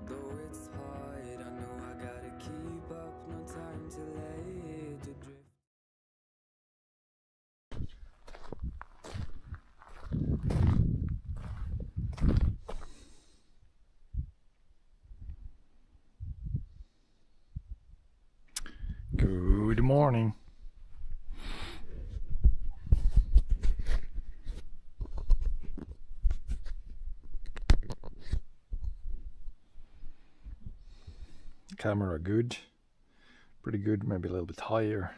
Though it's hard, I know I gotta keep up, no time to let it drift. Good morning. Camera good, pretty good, maybe a little bit higher.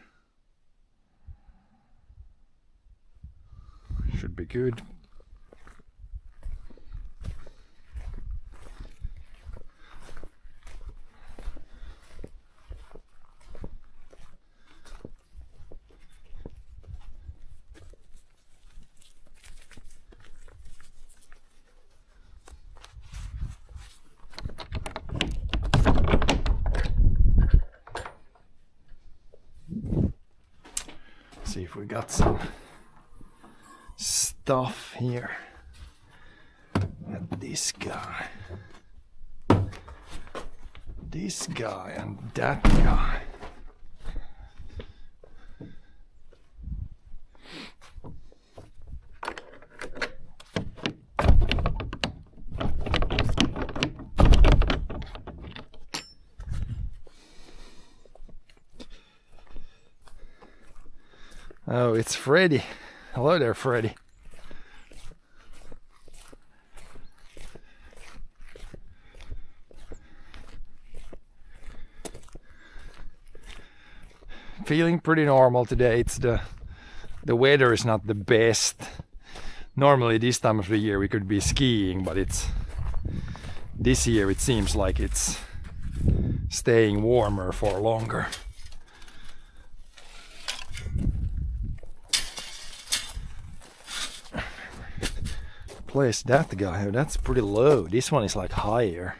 Should be good. See if we got some stuff here at this guy and that guy. Oh, it's Freddy. Hello there, Freddy. Feeling pretty normal today. It's the weather is not the best. Normally this time of the year we could be skiing, but this year it seems like it's staying warmer for longer. Place that guy, that's pretty low. This one is like higher.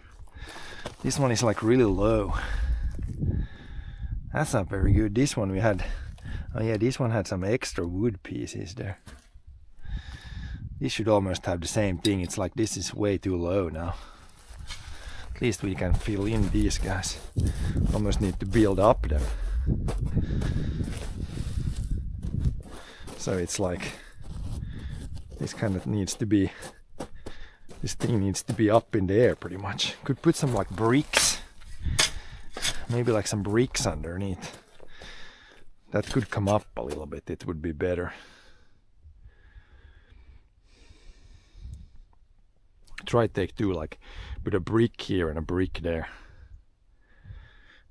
This one is like really low. That's not very good. This one we had, oh yeah, this one had some extra wood pieces there. This should almost have the same thing. It's like this is way too low now. At least we can fill in these guys. Almost need to build up them. So it's like, this kind of needs to be, this thing needs to be up in the air pretty much. Could put some like bricks, maybe like some bricks underneath. That could come up a little bit, it would be better. Try take two, like put a brick here and a brick there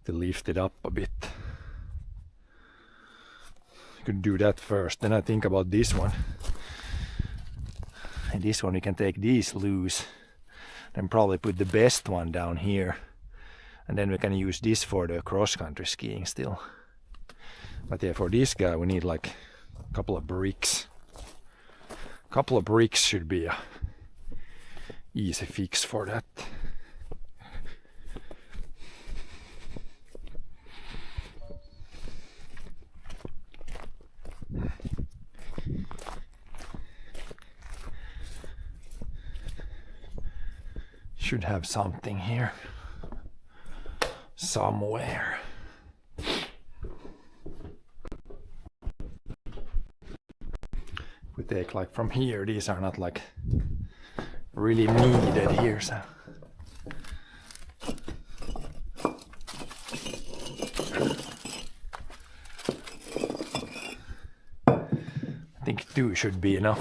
to lift it up a bit. You could do that first, then I think about this one. And this one we can take these loose, then probably put the best one down here, and then we can use this for the cross-country skiing still. But yeah, for this guy we need like a couple of bricks. A couple of bricks should be a easy fix for that. Should have something here somewhere. We take like from here, these are not like really needed here, so I think two should be enough.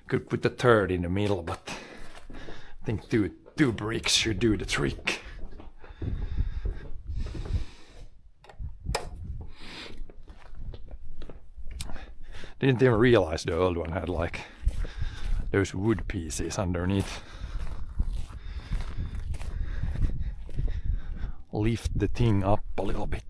Could put the third in the middle, but I think two bricks should do the trick. Didn't even realize the old one had like those wood pieces underneath. Lift the thing up a little bit.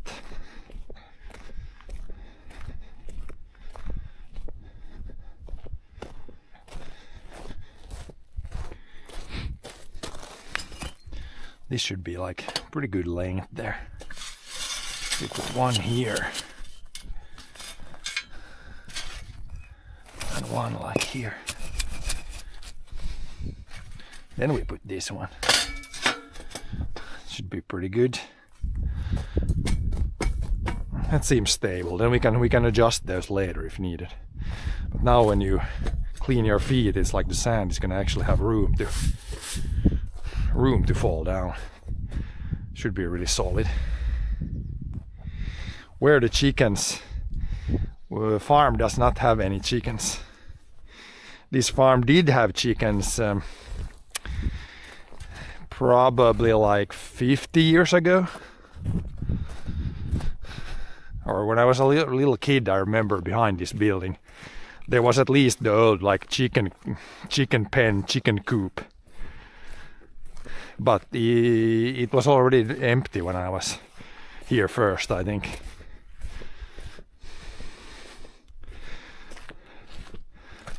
This should be like pretty good length there. We put one here. And one like here. Then we put this one. Should be pretty good. That seems stable. Then we can adjust those later if needed. But now when you clean your feet, it's like the sand is gonna actually have room to fall down. Should be really solid. Where the chickens? The farm does not have any chickens. This farm did have chickens probably like 50 years ago. Or when I was a little kid, I remember behind this building there was at least the old like chicken pen, chicken coop. But it was already empty when I was here first, I think.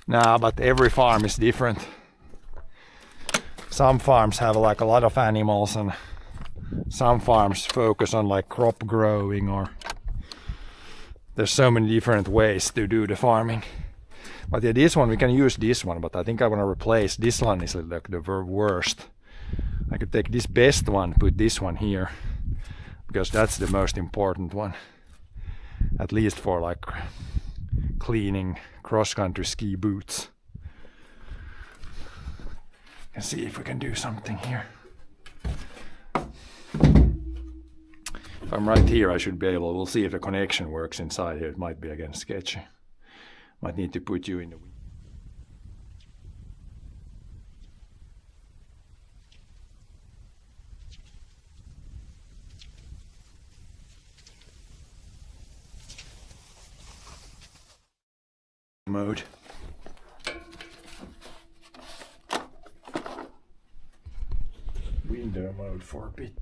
Nah, but every farm is different. Some farms have like a lot of animals, and some farms focus on like crop growing, or there's so many different ways to do the farming. But yeah, this one, we can use this one, but I think I want to replace this one. Is like the worst. I could take this best one, put this one here, because that's the most important one, at least for like cleaning cross-country ski boots. Let's see if we can do something here. If I'm right here, I should be able. We'll see if the connection works inside here. It might be again sketchy. Might need to put you in the mode. Window mode for a bit.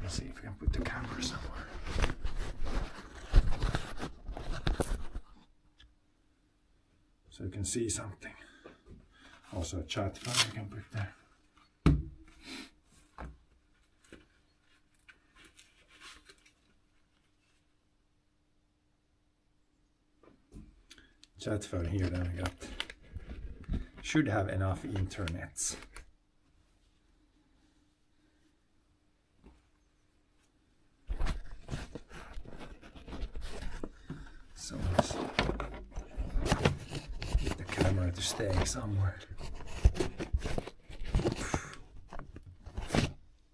Let's see if we can put the camera somewhere. So you can see something. Also a chat phone you can put there. Chat phone here, then we got, should have enough internets. So let's get the camera to stay somewhere.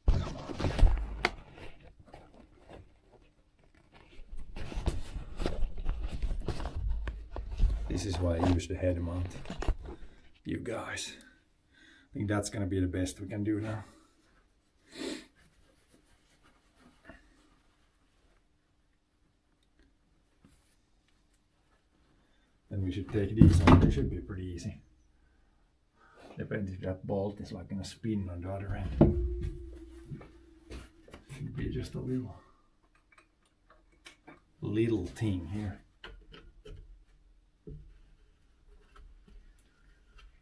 Come on. This is why I use the head mount. You guys. I think that's gonna be the best we can do now. Then we should take these on. They should be pretty easy. Depends if that bolt is like gonna spin on the other end. Should be just a little thing here.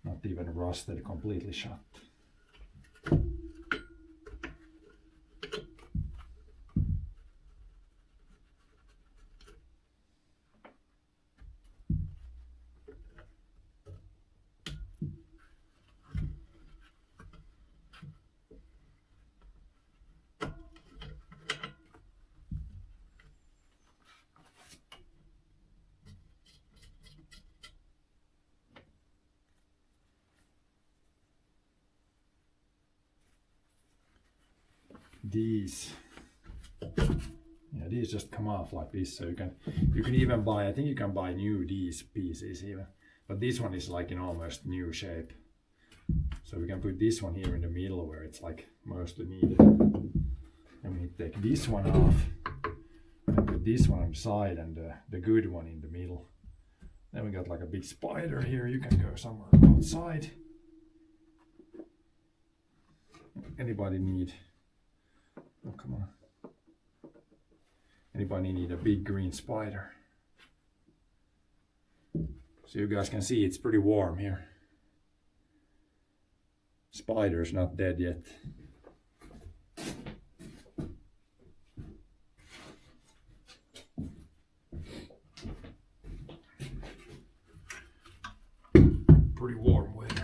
Not even rusted, completely shut. These just come off like this, so you can even buy, I think you can buy new these pieces even, but this one is like in almost new shape, so we can put this one here in the middle where it's like mostly needed, and we take this one off and put this one on the side and the good one in the middle. Then we got like a big spider here. You can go somewhere outside. Anybody need, oh come on, anybody need a big green spider? So you guys can see it's pretty warm here. Spider's not dead yet. Pretty warm weather.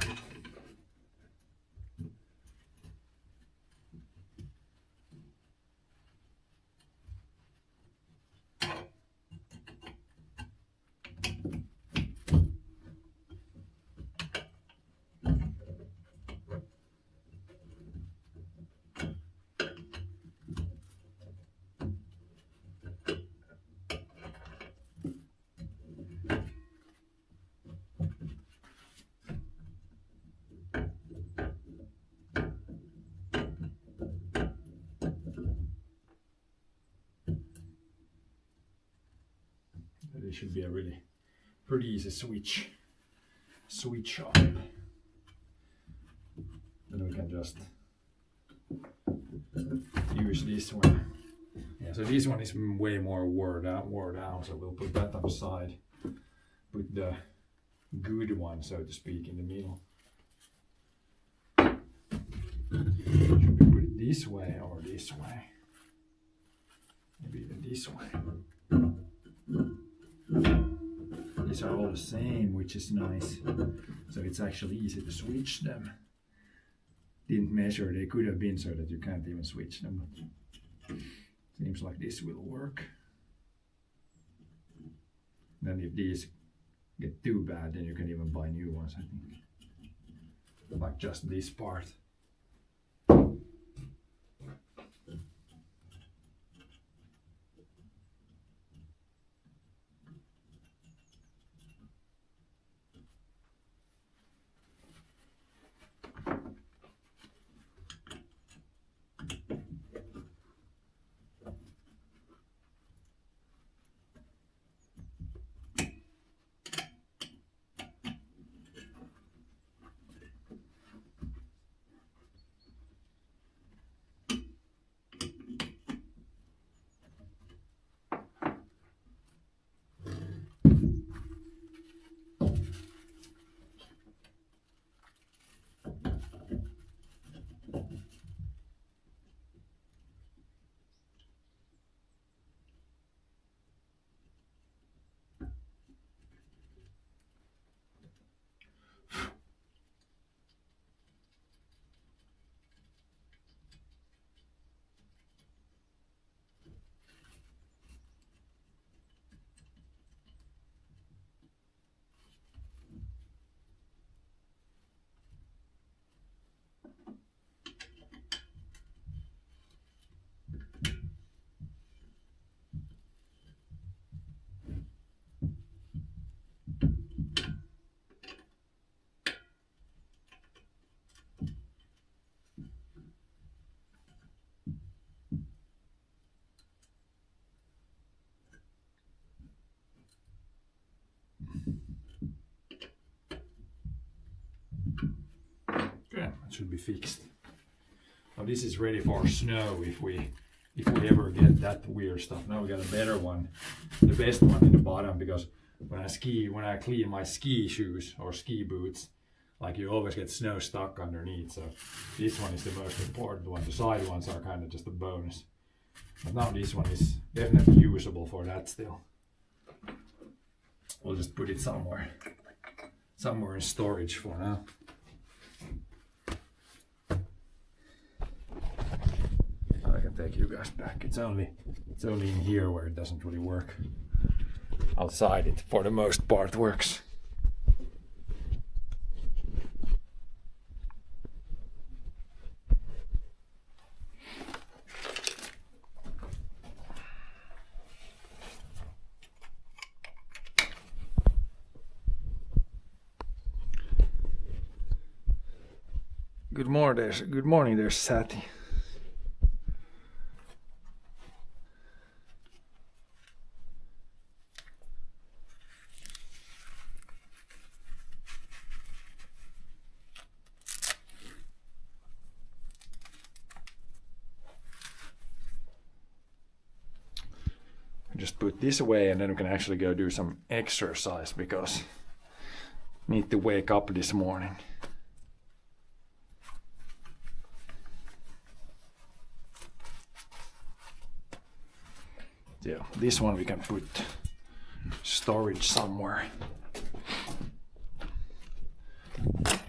this should be a really pretty easy switch up. Then we can just use this one. Yeah, so this one is way more wore down, so we'll put that on the side. Put the good one, so to speak, in the middle. Should we put it this way or this way? Maybe even this way. These are all the same, which is nice. So it's actually easy to switch them. Didn't measure, they could have been so that you can't even switch them. Seems like this will work. Then if these get too bad, then you can even buy new ones, I think. Like just this part. Should be fixed. Now this is ready for snow if we ever get that weird stuff. Now we got a better one, the best one in the bottom, because when I clean my ski shoes or ski boots, like you always get snow stuck underneath. So this one is the most important one. The side ones are kind of just a bonus. But now this one is definitely usable for that still. We'll just put it somewhere in storage for now. I can take you guys back. It's only in here where it doesn't really work. Outside it, for the most part, works. Good morning, there's Sati. Just put this away and then we can actually go do some exercise because I need to wake up this morning. Yeah, this one we can put storage somewhere.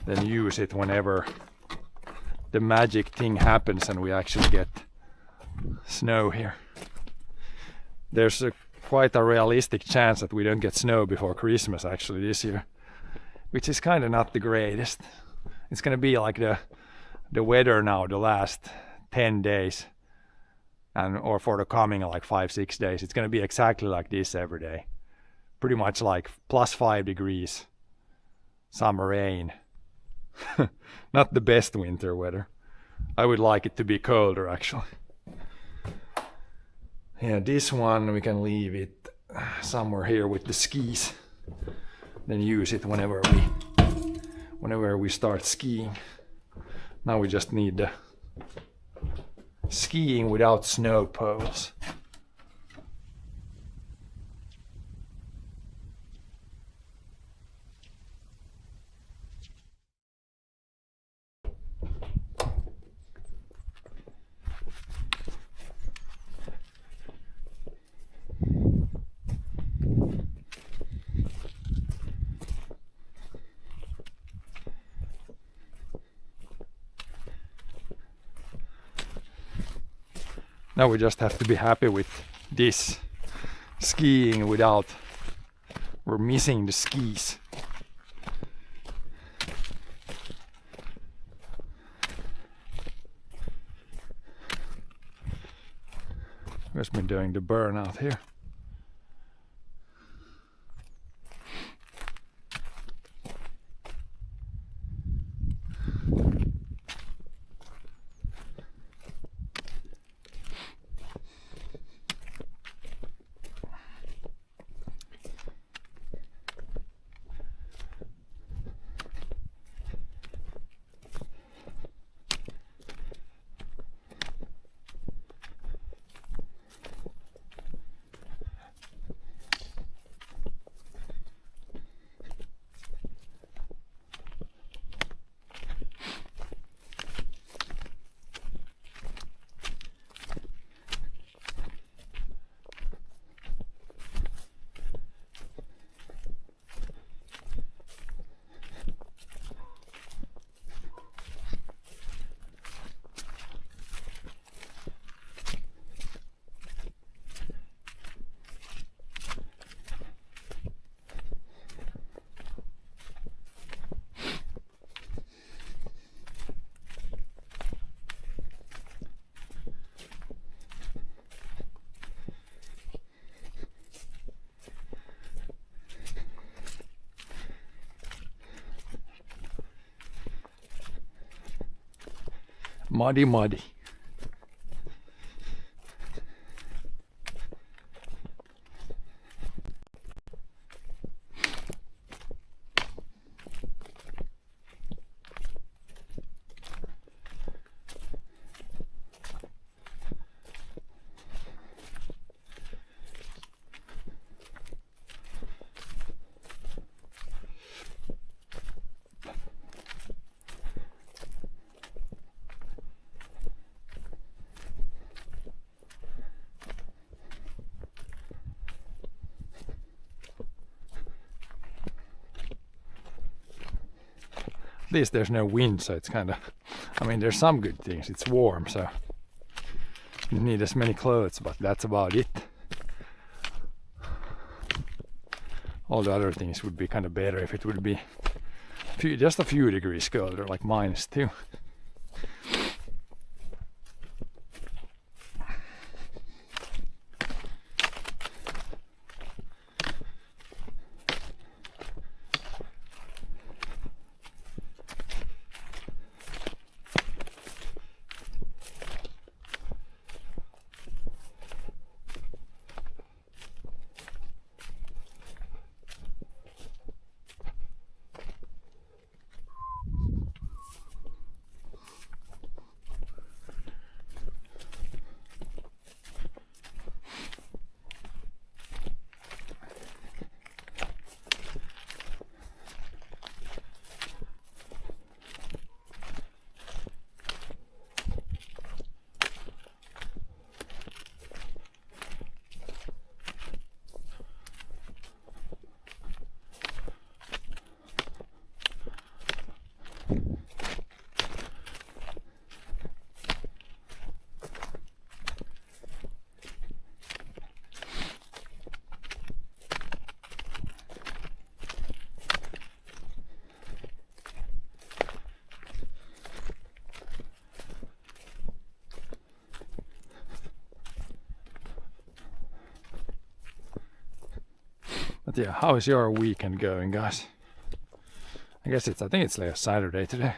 Then use it whenever the magic thing happens and we actually get snow here. There's quite a realistic chance that we don't get snow before Christmas actually this year, which is kind of not the greatest. It's gonna be like the weather now the last 10 days. Or for the coming like 5-6 days, it's going to be exactly like this every day. Pretty much like +5 degrees, some rain. Not the best winter weather. I would like it to be colder actually. Yeah, this one we can leave it somewhere here with the skis. Then use it whenever we start skiing. Now we just need the skiing without snow poles. Now we just have to be happy with this skiing without we're missing the skis. Where's been doing the burnout here? Muddy, muddy. At least there's no wind, so it's kind of, I mean, there's some good things. It's warm, so you need as many clothes, but that's about it. All the other things would be kind of better if it would be just a few degrees colder, like -2. But yeah, how is your weekend going, guys? I think it's like a Saturday today.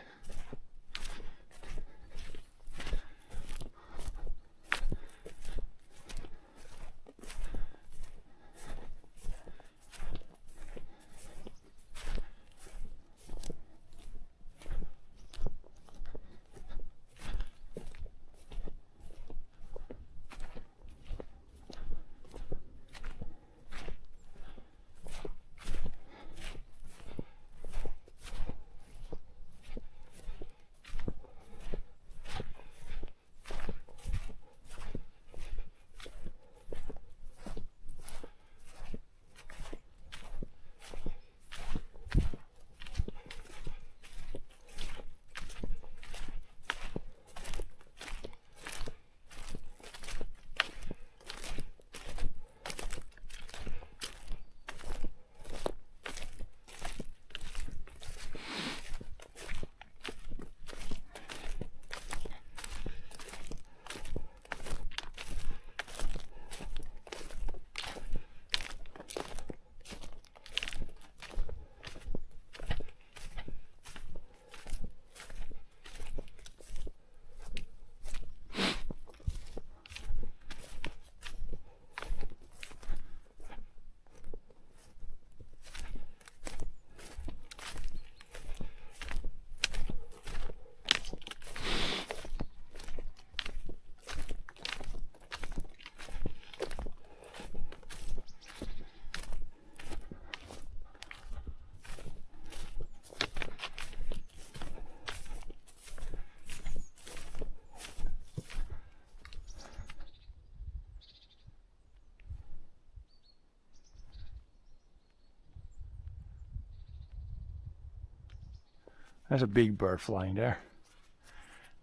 There's a big bird flying there.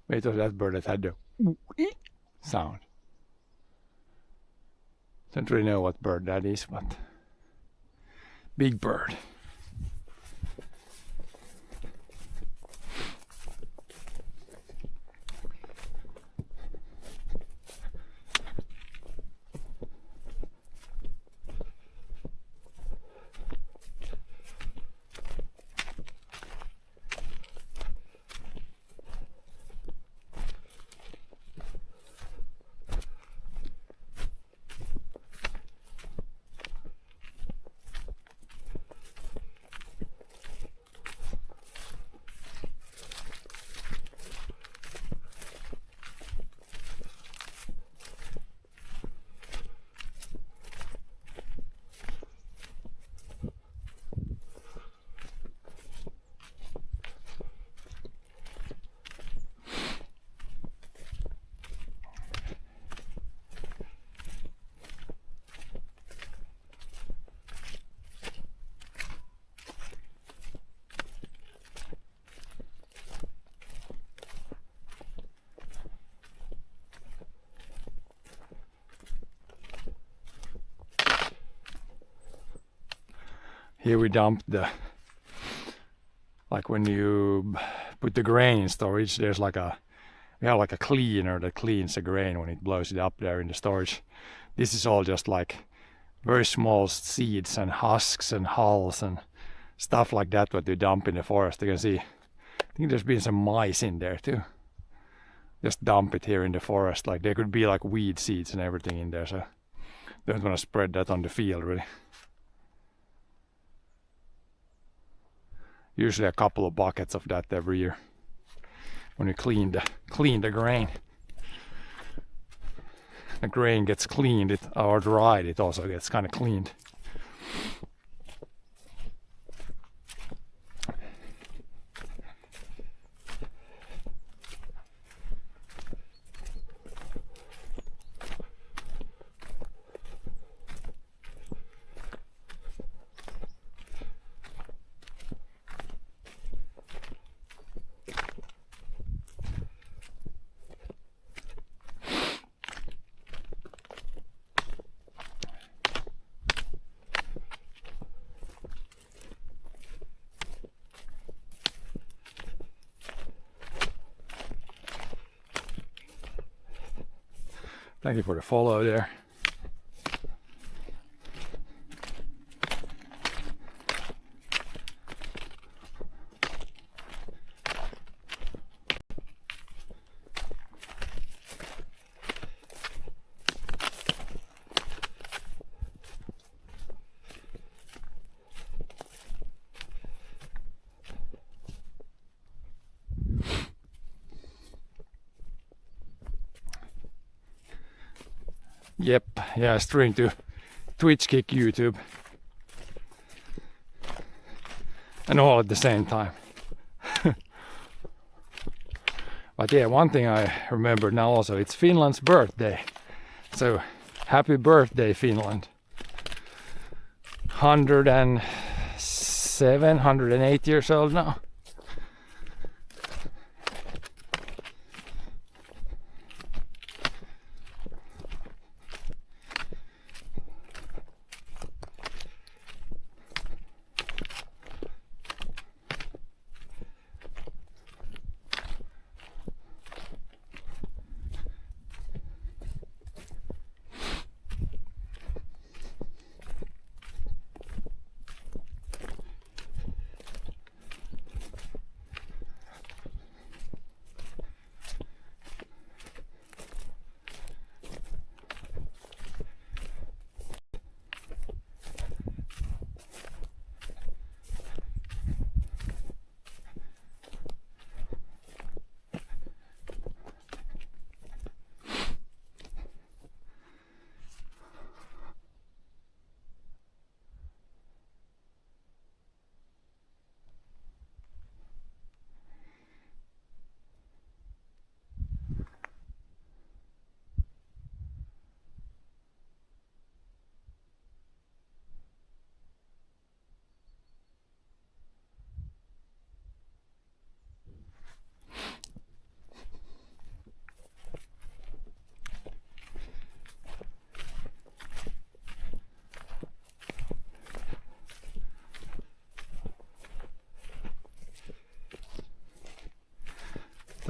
Wait, it was that bird that had the sound. Don't really know what bird that is, but big bird. Here we dumped the, like when you put the grain in storage, there's like we have like a cleaner that cleans the grain when it blows it up there in the storage. This is all just like very small seeds and husks and hulls and stuff like that what you dump in the forest. You can see, I think there's been some mice in there too. Just dump it here in the forest. Like there could be like weed seeds and everything in there, so don't want to spread that on the field really. Usually a couple of buckets of that every year when you clean the grain. The grain gets cleaned or dried, it also gets kind of cleaned. Thank you for the follow there. Yep, yeah, stream to Twitch, Kick, YouTube. And all at the same time. But yeah, one thing I remember now also, it's Finland's birthday. So, happy birthday Finland. 107, 108 years old now.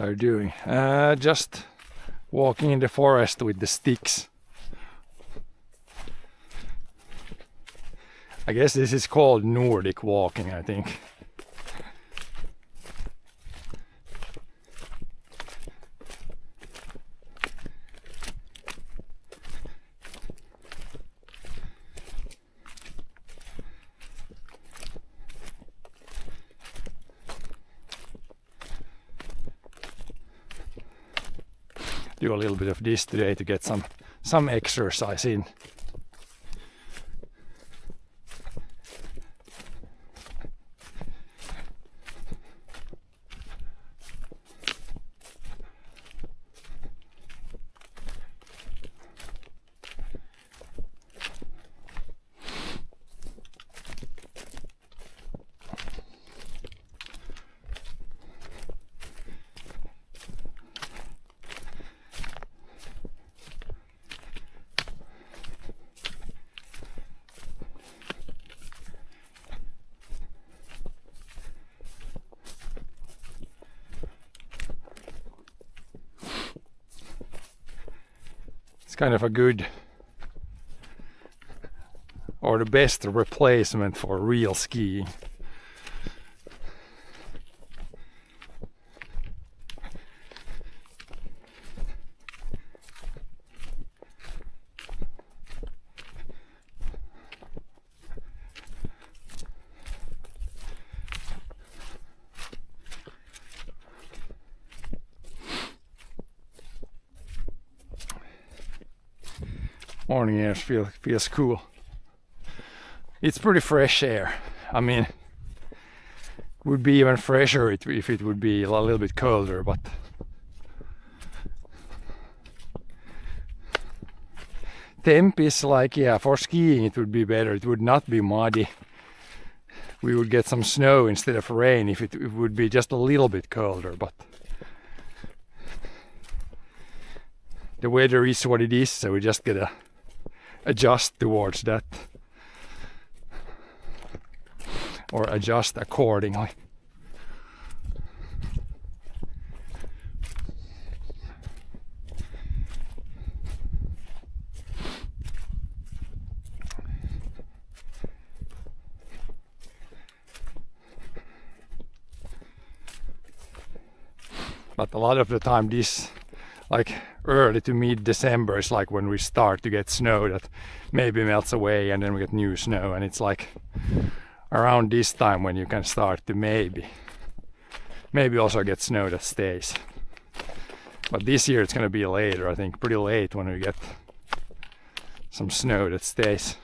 are you doing? Just walking in the forest with the sticks. I guess this is called Nordic walking, I think. Do a little bit of this today to get some exercise in. It's kind of a good or the best replacement for real skiing. Morning air feels cool. It's pretty fresh air. I mean, it would be even fresher if it would be a little bit colder, but temp is like, yeah, for skiing it would be better. It would not be muddy. We would get some snow instead of rain if it would be just a little bit colder, but the weather is what it is, so we just gotta adjust towards that, or adjust accordingly. But a lot of the time this, like early to mid-December, is like when we start to get snow that maybe melts away and then we get new snow, and it's like around this time when you can start to maybe also get snow that stays. But this year it's gonna be later, I think, pretty late when we get some snow that stays.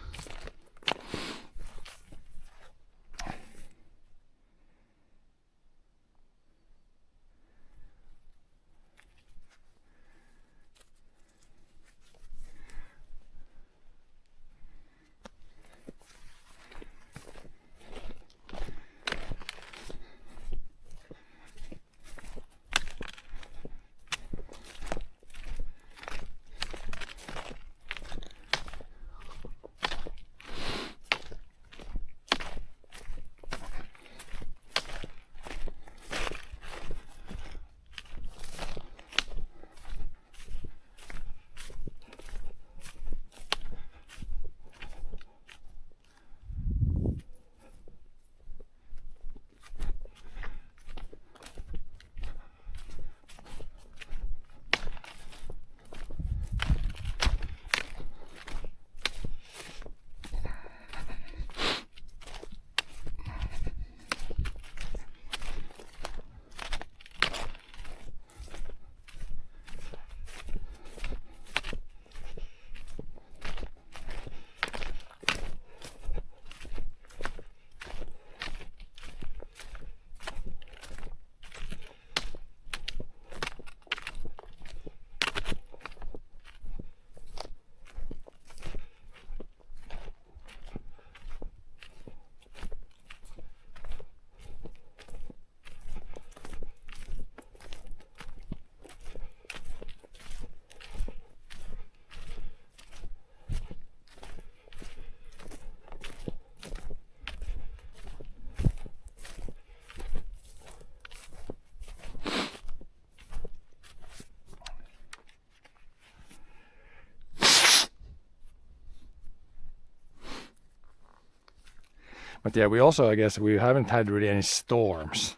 But yeah, we also, I guess, we haven't had really any storms.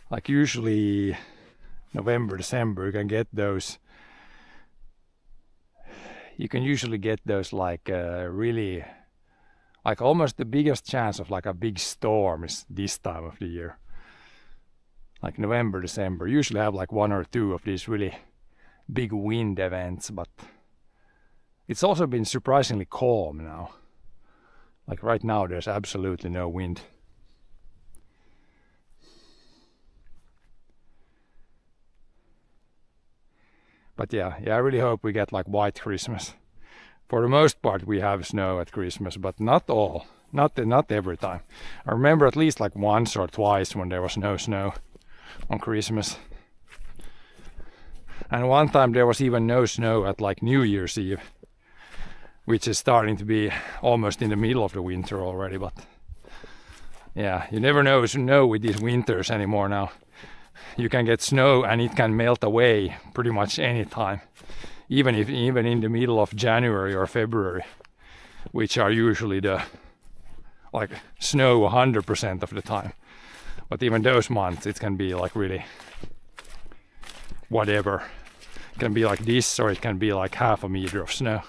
Like usually November, December, you can get those. You can usually get those like really, like almost the biggest chance of like a big storm is this time of the year. Like November, December, usually have like 1 or 2 of these really big wind events, but it's also been surprisingly calm now. Like right now there's absolutely no wind. But yeah, I really hope we get like white Christmas. For the most part we have snow at Christmas, but not all. Not every time. I remember at least like once or twice when there was no snow on Christmas. And one time there was even no snow at like New Year's Eve, which is starting to be almost in the middle of the winter already. But yeah, you never know with these winters anymore now. You can get snow and it can melt away pretty much any time, even in the middle of January or February, which are usually the like snow 100% of the time. But even those months it can be like really whatever. It can be like this, or it can be like 1/2 meter of snow.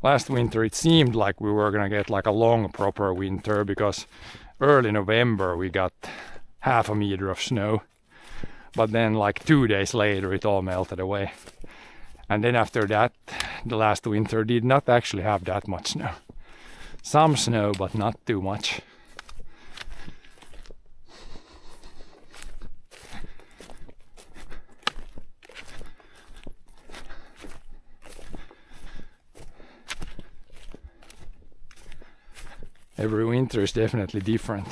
Last winter it seemed like we were gonna get like a long proper winter, because early November we got 1/2 meter of snow, but then like 2 days later it all melted away. And then after that, the last winter did not actually have that much snow. Some snow, but not too much. Every winter is definitely different.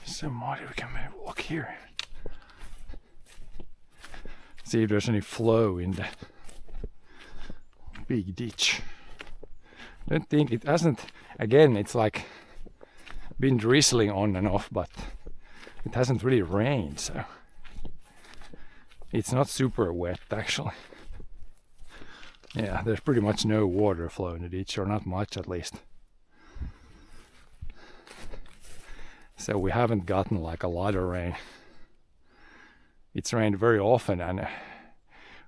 So muddy, we can maybe walk here. See if there's any flow in the big ditch. Don't think it hasn't. Again, it's like been drizzling on and off, but it hasn't really rained, so it's not super wet actually. Yeah, there's pretty much no water flow in the ditch, or not much at least. So we haven't gotten like a lot of rain. It's rained very often, and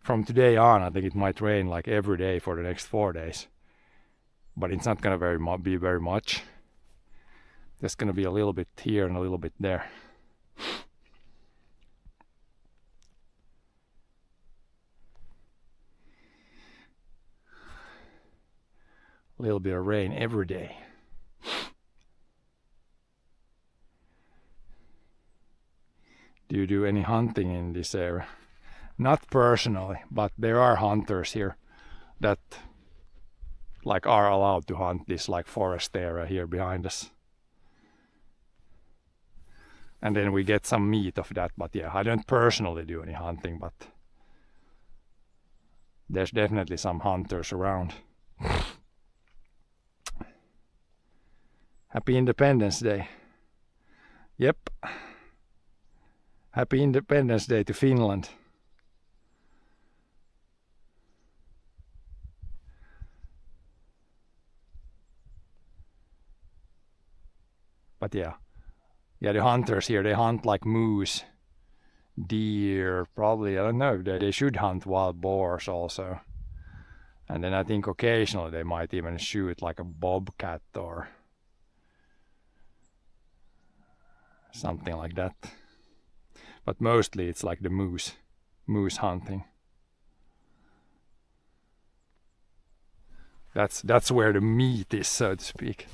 from today on I think it might rain like every day for the next 4 days. But it's not gonna be very much. There's gonna be a little bit here and a little bit there. A little bit of rain every day. Do you do any hunting in this area? Not personally, but there are hunters here that like are allowed to hunt this like forest area here behind us. And then we get some meat of that, but yeah, I don't personally do any hunting, but there's definitely some hunters around. Happy Independence Day. Yep. Happy Independence Day to Finland. But yeah, the hunters here, they hunt like moose, deer, probably, I don't know, they should hunt wild boars also. And then I think occasionally they might even shoot like a bobcat or something like that. But mostly it's like the moose hunting. That's where the meat is, so to speak.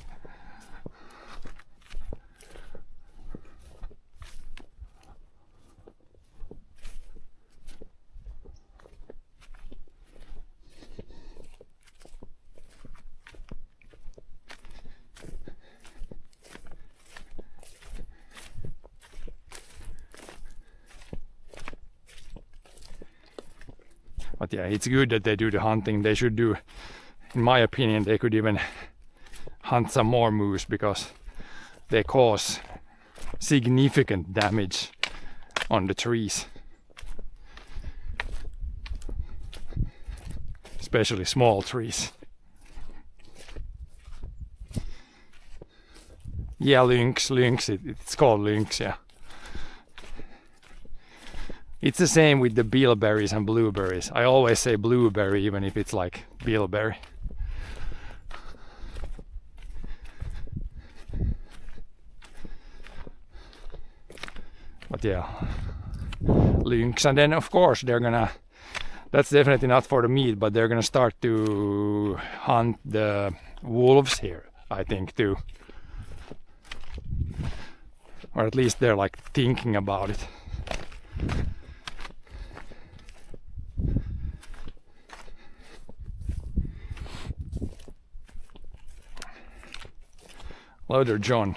But yeah, it's good that they do the hunting. They should do, in my opinion, they could even hunt some more moose because they cause significant damage on the trees. Especially small trees. Yeah, lynx, it's called lynx, yeah. It's the same with the bilberries and blueberries. I always say blueberry even if it's like bilberry. But yeah, lynx, and then of course they're gonna, that's definitely not for the meat, but they're gonna start to hunt the wolves here, I think, too. Or at least they're like thinking about it. Hello there, John.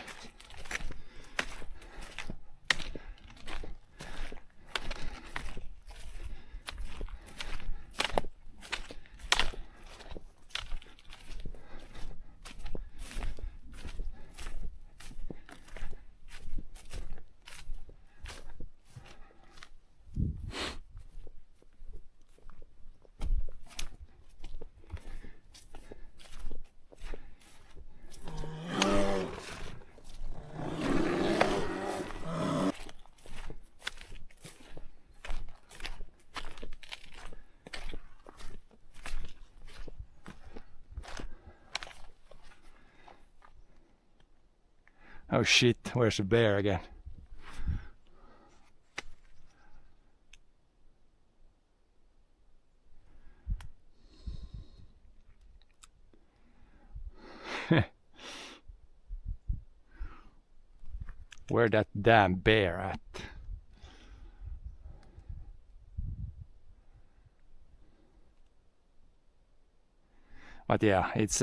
Oh shit, where's the bear again? Where that damn bear at? But yeah, it's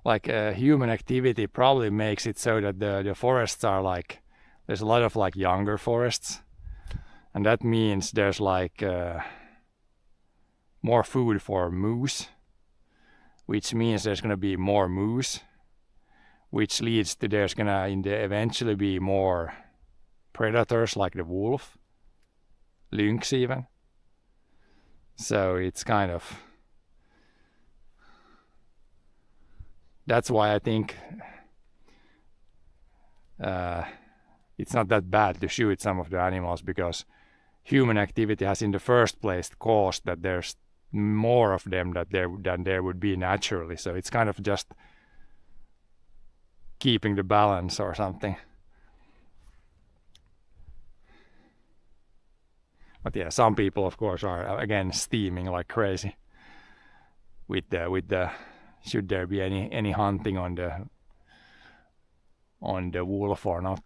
like human activity probably makes it so that the forests are like, there's a lot of like younger forests, and that means there's like more food for moose, which means there's gonna be more moose, which leads to there's gonna eventually be more predators like the wolf, lynx even. So it's kind of, that's why I think it's not that bad to shoot some of the animals, because human activity has in the first place caused that there's more of them than there would be naturally. So it's kind of just keeping the balance or something. But yeah, some people of course are again steaming like crazy with the should there be any hunting on the wolf or not.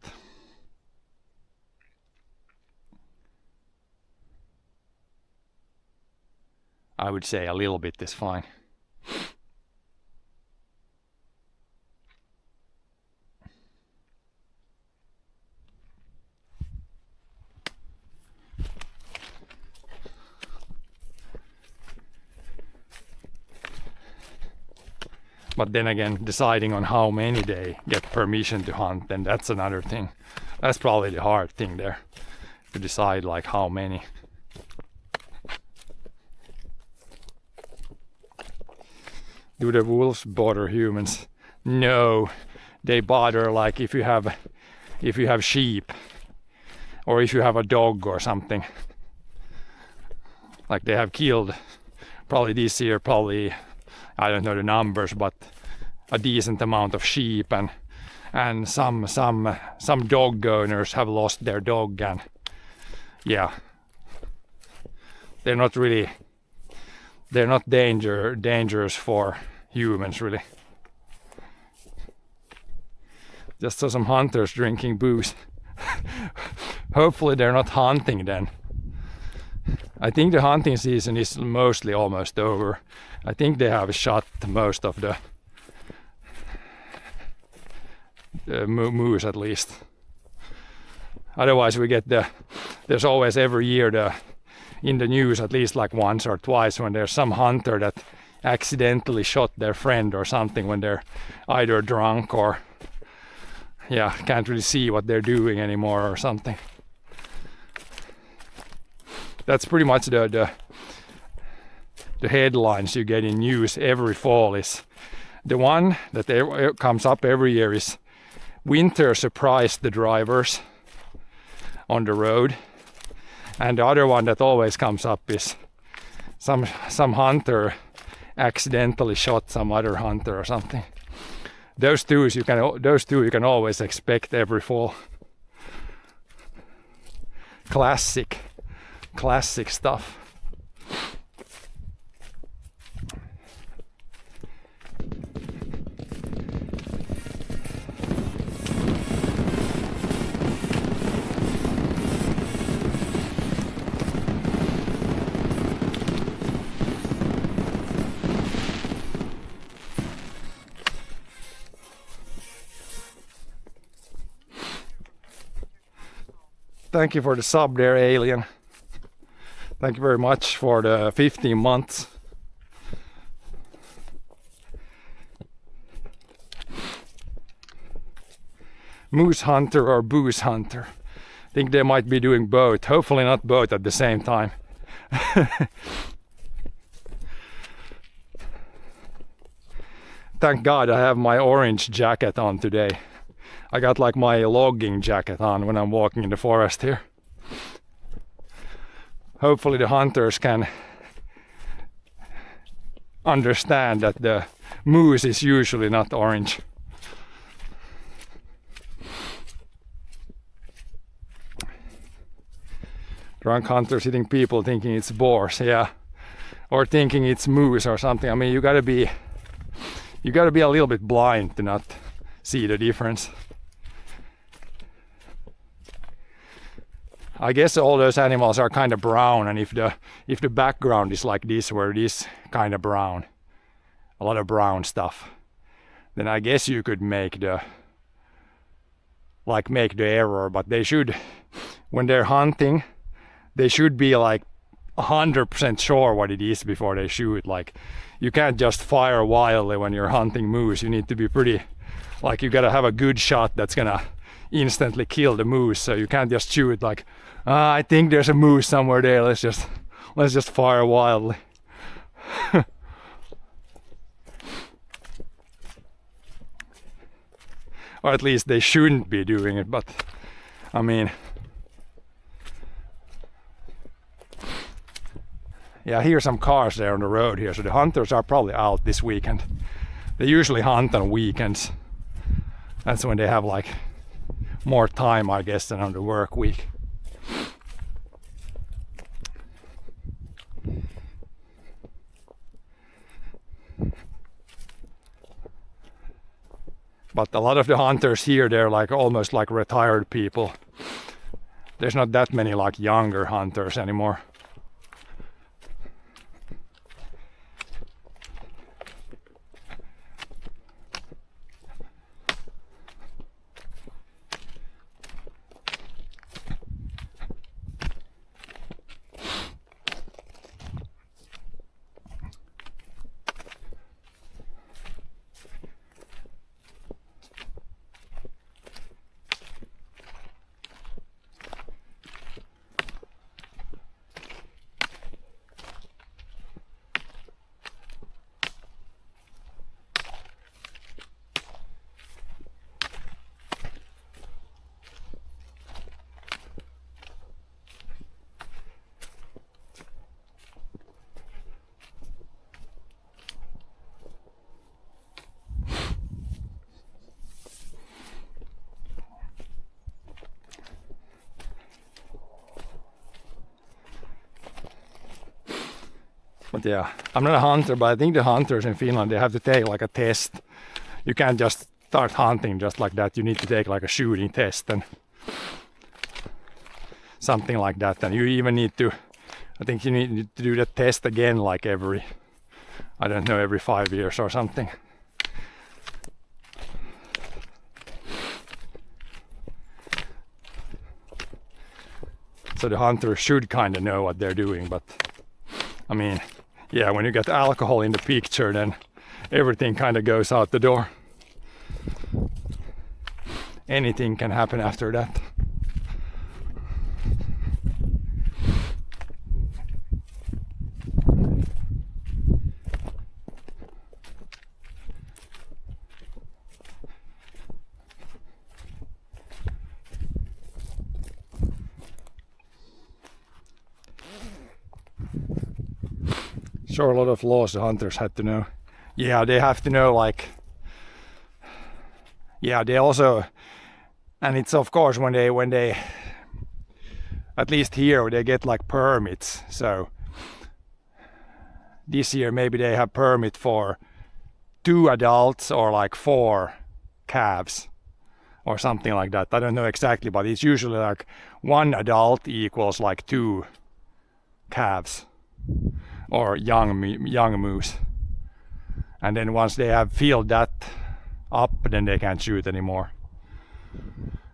I would say a little bit is fine. But then again, deciding on how many they get permission to hunt, then that's another thing. That's probably the hard thing there, to decide like how many. Do the wolves bother humans? No, they bother like if you have sheep or if you have a dog or something. Like they have killed probably this year, probably, I don't know the numbers, but a decent amount of sheep, and some dog owners have lost their dog, and yeah, they're not dangerous for humans really. Just saw some hunters drinking booze. Hopefully they're not hunting then. I think the hunting season is mostly almost over. I think they have shot most of the moose at least. Otherwise we get there's always every year in the news at least like once or twice when there's some hunter that accidentally shot their friend or something when they're either drunk or can't really see what they're doing anymore or something. That's pretty much the headlines you get in news every fall. Is the one that comes up every year is winter surprised the drivers on the road, and the other one that always comes up is some hunter accidentally shot some other hunter or something. Those two you can always expect every fall. Classic stuff. Thank you for the sub there, Alien. Thank you very much for the 15 months. Moose hunter or booze hunter. I think they might be doing both. Hopefully not both at the same time. Thank God I have my orange jacket on today. I got like my logging jacket on when I'm walking in the forest here. Hopefully the hunters can understand that the moose is usually not orange. Drunk hunters hitting people thinking it's boars, yeah. Or thinking it's moose or something. I mean, you gotta be a little bit blind to not see the difference. I guess all those animals are kind of brown, and if the background is like this, where it is kind of brown, a lot of brown stuff, then I guess you could make the error. But they should, when they're hunting, they should be like 100% sure what it is before they shoot. Like, you can't just fire wildly when you're hunting moose. You need to be pretty, like, you gotta have a good shot that's gonna instantly kill the moose. So you can't just shoot like, I think there's a moose somewhere there, let's just fire wildly. Or at least they shouldn't be doing it, but I mean, yeah, I hear some cars there on the road here, so the hunters are probably out this weekend. They usually hunt on weekends. That's when they have like more time, I guess, than on the work week. But a lot of the hunters here, they're like almost like retired people. There's not that many like younger hunters anymore. But yeah, I'm not a hunter, but I think the hunters in Finland, they have to take like a test. You can't just start hunting just like that. You need to take like a shooting test and something like that. And you even need to, I think you need to do that test again like every, I don't know, every 5 years or something. So the hunters should kind of know what they're doing, but I mean, yeah, when you get alcohol in the picture, then everything kind of goes out the door. Anything can happen after that. Sure, a lot of laws the hunters had to know. Yeah, they have to know, like, yeah, they also, and it's of course when they at least here they get like permits. So this year maybe they have permit for 2 adults or like 4 calves or something like that. I don't know exactly, but it's usually like 1 adult equals like 2 calves or young moose. And then once they have filled that up, then they can't shoot anymore.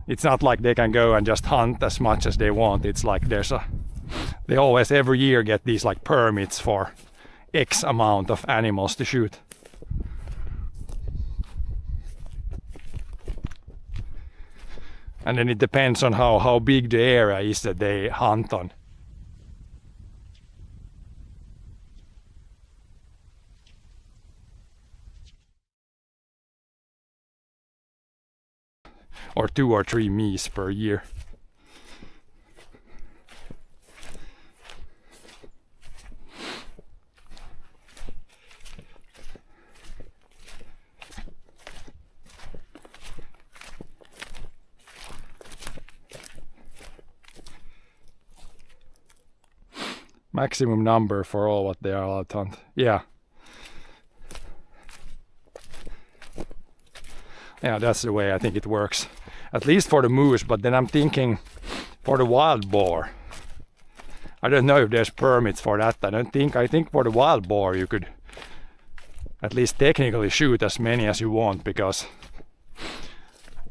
It's not like they can go and just hunt as much as they want. It's like they always every year get these like permits for X amount of animals to shoot. And then it depends on how big the area is that they hunt on. Or 2 or 3 meese per year. Maximum number for all what they are allowed to hunt. Yeah. Yeah, that's the way I think it works. At least for the moose, but then I'm thinking for the wild boar. I don't know if there's permits for that. I think for the wild boar you could at least technically shoot as many as you want, because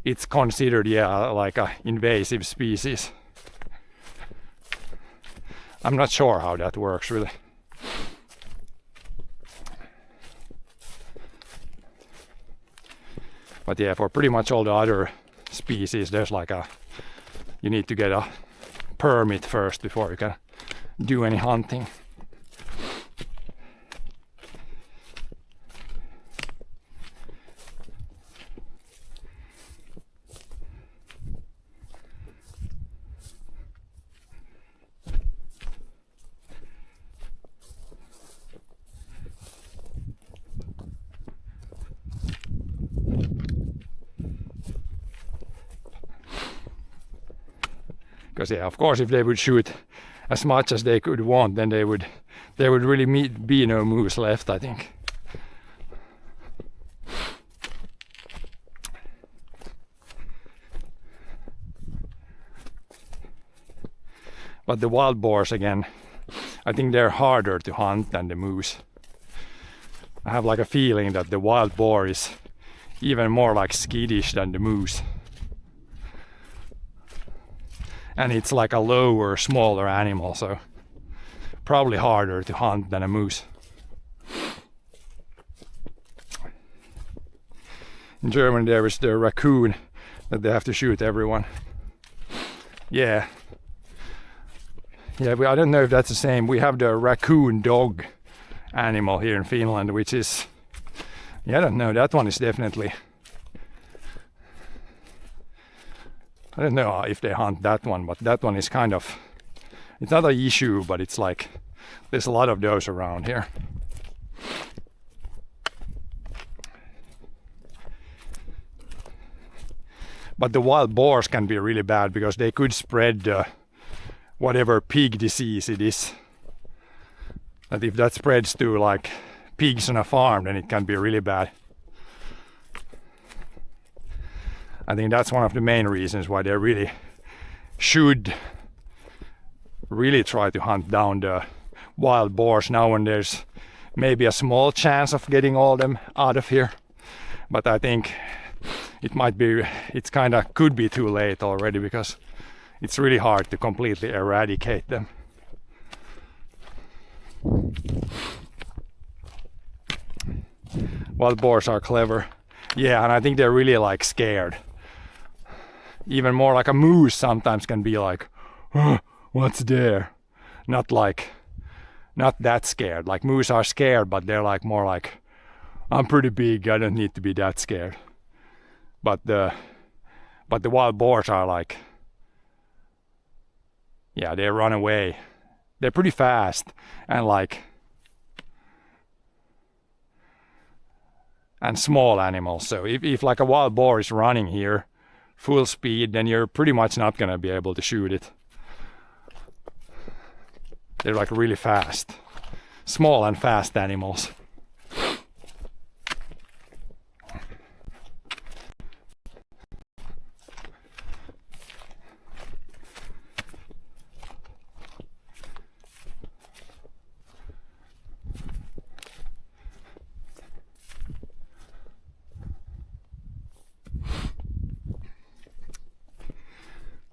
it's considered, yeah, like a invasive species. I'm not sure how that works really. But yeah, for pretty much all the other species, there's like you need to get a permit first before you can do any hunting. Because yeah, of course, if they would shoot as much as they could want, then there would really be no moose left, I think. But the wild boars, again, I think they're harder to hunt than the moose. I have like a feeling that the wild boar is even more like skittish than the moose. And it's like a lower, smaller animal, so probably harder to hunt than a moose. In Germany there is the raccoon that they have to shoot everyone. Yeah. Yeah, I don't know if that's the same. We have the raccoon dog animal here in Finland, which is, yeah, I don't know, that one is definitely, I don't know if they hunt that one, but that one is kind of, it's not an issue, but it's like, there's a lot of those around here. But the wild boars can be really bad because they could spread whatever pig disease it is. That if that spreads to like pigs on a farm, then it can be really bad. I think that's one of the main reasons why they really should really try to hunt down the wild boars now when there's maybe a small chance of getting all them out of here. But I think it's kind of could be too late already, because it's really hard to completely eradicate them. Wild boars are clever. Yeah, and I think they're really like scared. Even more like a moose sometimes can be like, oh, what's there? Not that scared. Like moose are scared, but they're like more like, I'm pretty big, I don't need to be that scared. But the wild boars are like, yeah, they run away. They're pretty fast and small animals. So if like a wild boar is running here full speed, then you're pretty much not gonna be able to shoot it. They're like really fast, small and fast animals.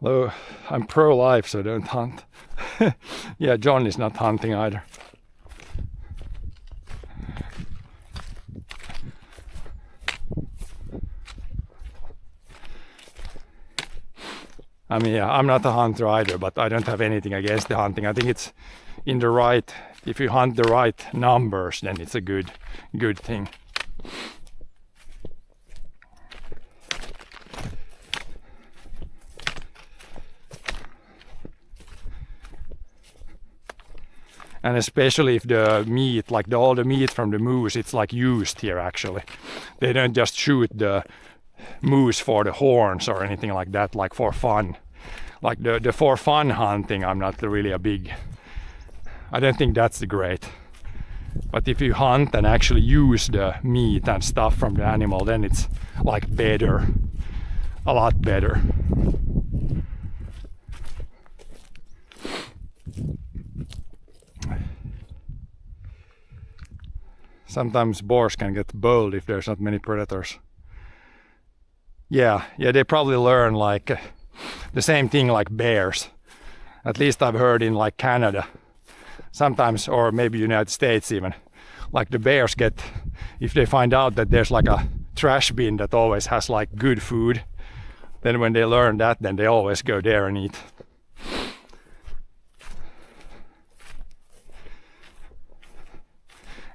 Hello, I'm pro-life, so don't hunt. Yeah, John is not hunting either. I mean, yeah, I'm not a hunter either, but I don't have anything against the hunting. I think it's in the right, if you hunt the right numbers, then it's a good thing. And especially if the meat, like all the meat from the moose, it's like used here actually. They don't just shoot the moose for the horns or anything like that, like for fun. Like the for fun hunting, I'm not really I don't think that's great. But if you hunt and actually use the meat and stuff from the animal, then it's like better, a lot better. Sometimes boars can get bold if there's not many predators. Yeah, they probably learn like the same thing like bears. At least I've heard in like Canada. Sometimes, or maybe United States even, like the bears get, if they find out that there's like a trash bin that always has like good food, then when they learn that, then they always go there and eat.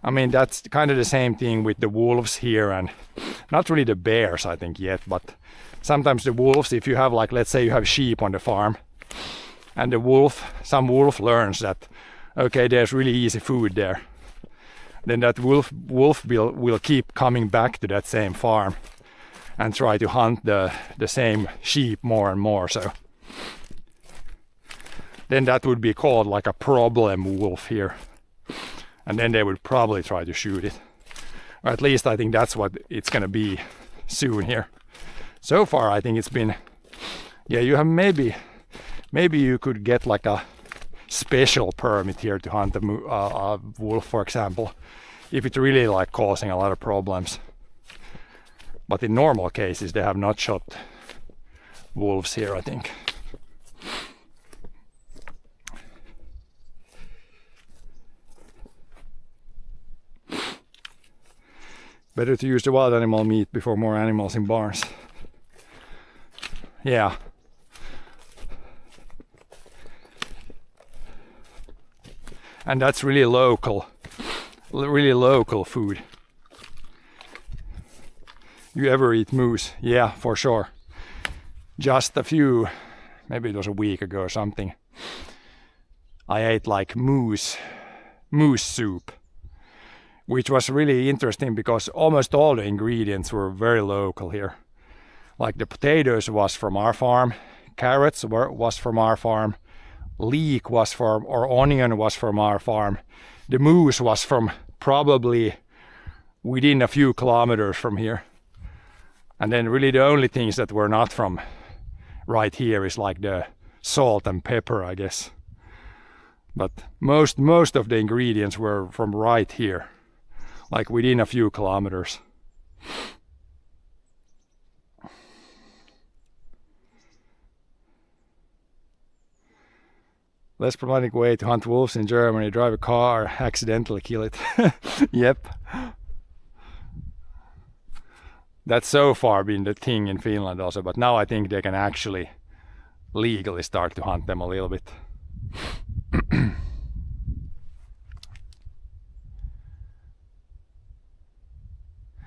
I mean, that's kind of the same thing with the wolves here, and not really the bears, I think, yet, but sometimes the wolves, if you have like, let's say you have sheep on the farm, and some wolf learns that, okay, there's really easy food there, then that wolf will keep coming back to that same farm and try to hunt the same sheep more and more. So then that would be called like a problem wolf here. And then they would probably try to shoot it. Or at least I think that's what it's gonna be soon here. So far I think it's been, yeah, you have maybe you could get like a special permit here to hunt a wolf, for example, if it's really like causing a lot of problems. But in normal cases they have not shot wolves here, I think. Better to use the wild animal meat before more animals in barns. Yeah. And that's really local food. You ever eat moose? Yeah, for sure. Just a few, maybe it was a week ago or something, I ate like moose soup, which was really interesting because almost all the ingredients were very local here. Like the potatoes was from our farm, carrots was from our farm, leek was from, or onion was from our farm. The moose was from probably within a few kilometers from here. And then really the only things that were not from right here is like the salt and pepper, I guess. But most of the ingredients were from right here, like within a few kilometers. Less problematic way to hunt wolves in Germany: drive a car, accidentally kill it. Yep. That's so far been the thing in Finland also, but now I think they can actually legally start to hunt them a little bit.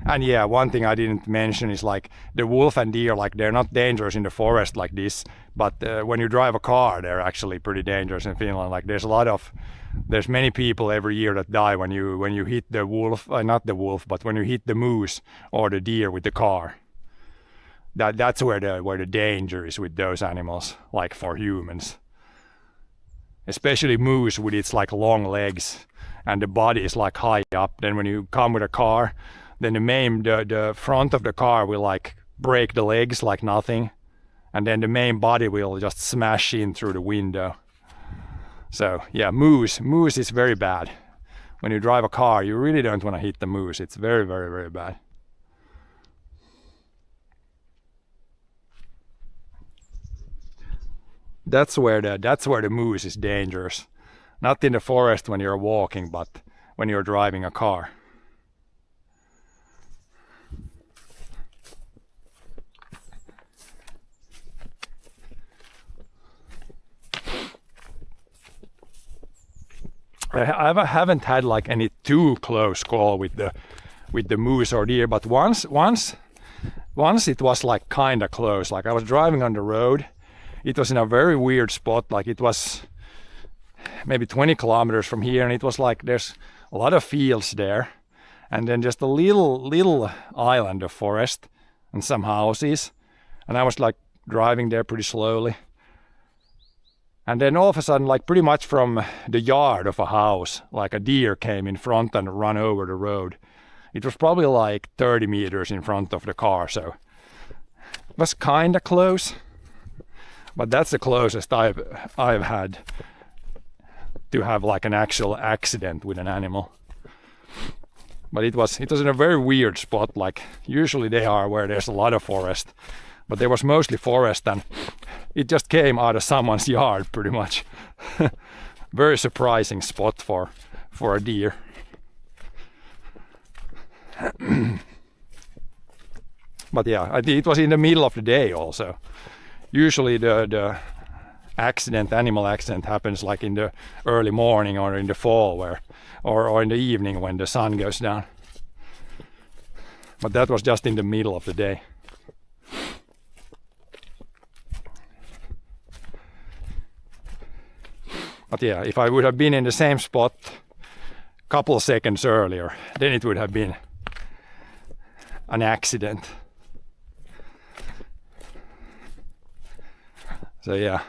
And yeah, one thing I didn't mention is like the wolf and deer, like they're not dangerous in the forest like this, but when you drive a car, they're actually pretty dangerous in Finland. Like there's many people every year that die when you hit the wolf, not the wolf, but when you hit the moose or the deer with the car. That's where the danger is with those animals, like for humans. Especially moose with its like long legs and the body is like high up. Then when you come with a car, then the front of the car will like break the legs like nothing, and then the main body will just smash in through the window. So yeah, moose is very bad. When you drive a car, you really don't want to hit the moose. It's very, very, very bad. That's where the moose is dangerous. Not in the forest when you're walking, but when you're driving a car. I haven't had like any too close call with the moose or deer, but once it was like kinda close. Like I was driving on the road. It was in a very weird spot. Like it was maybe 20 kilometers from here, and it was like there's a lot of fields there, and then just a little island of forest and some houses. And I was like driving there pretty slowly. And then all of a sudden, like pretty much from the yard of a house, like a deer came in front and ran over the road. It was probably like 30 meters in front of the car, so it was kinda close. But that's the closest I've had to have like an actual accident with an animal. But it was in a very weird spot. Like usually they are where there's a lot of forest, but there was mostly forest, and it just came out of someone's yard pretty much. Very surprising spot for a deer. But yeah, it was in the middle of the day also. Usually the animal accident happens like in the early morning or in the fall or in the evening when the sun goes down. But that was just in the middle of the day. But yeah, if I would have been in the same spot a couple of seconds earlier, then it would have been an accident. So yeah,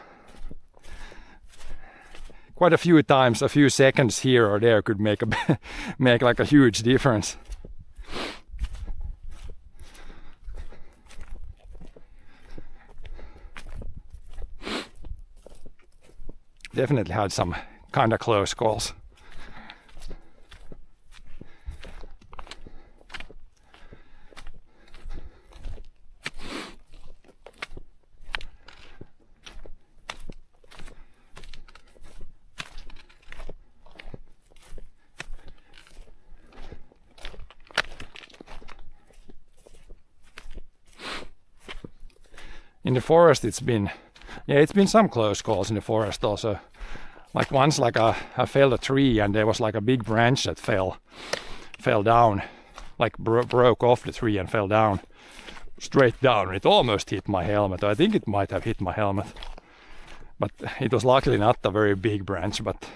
quite a few times, a few seconds here or there could make like a huge difference. Definitely had some kind of close calls. In the forest it's been some close calls in the forest also. Like once, like I felled a tree and there was like a big branch that fell down, like broke off the tree and fell down, straight down. It almost hit my helmet. I think it might have hit my helmet, but it was luckily not a very big branch, but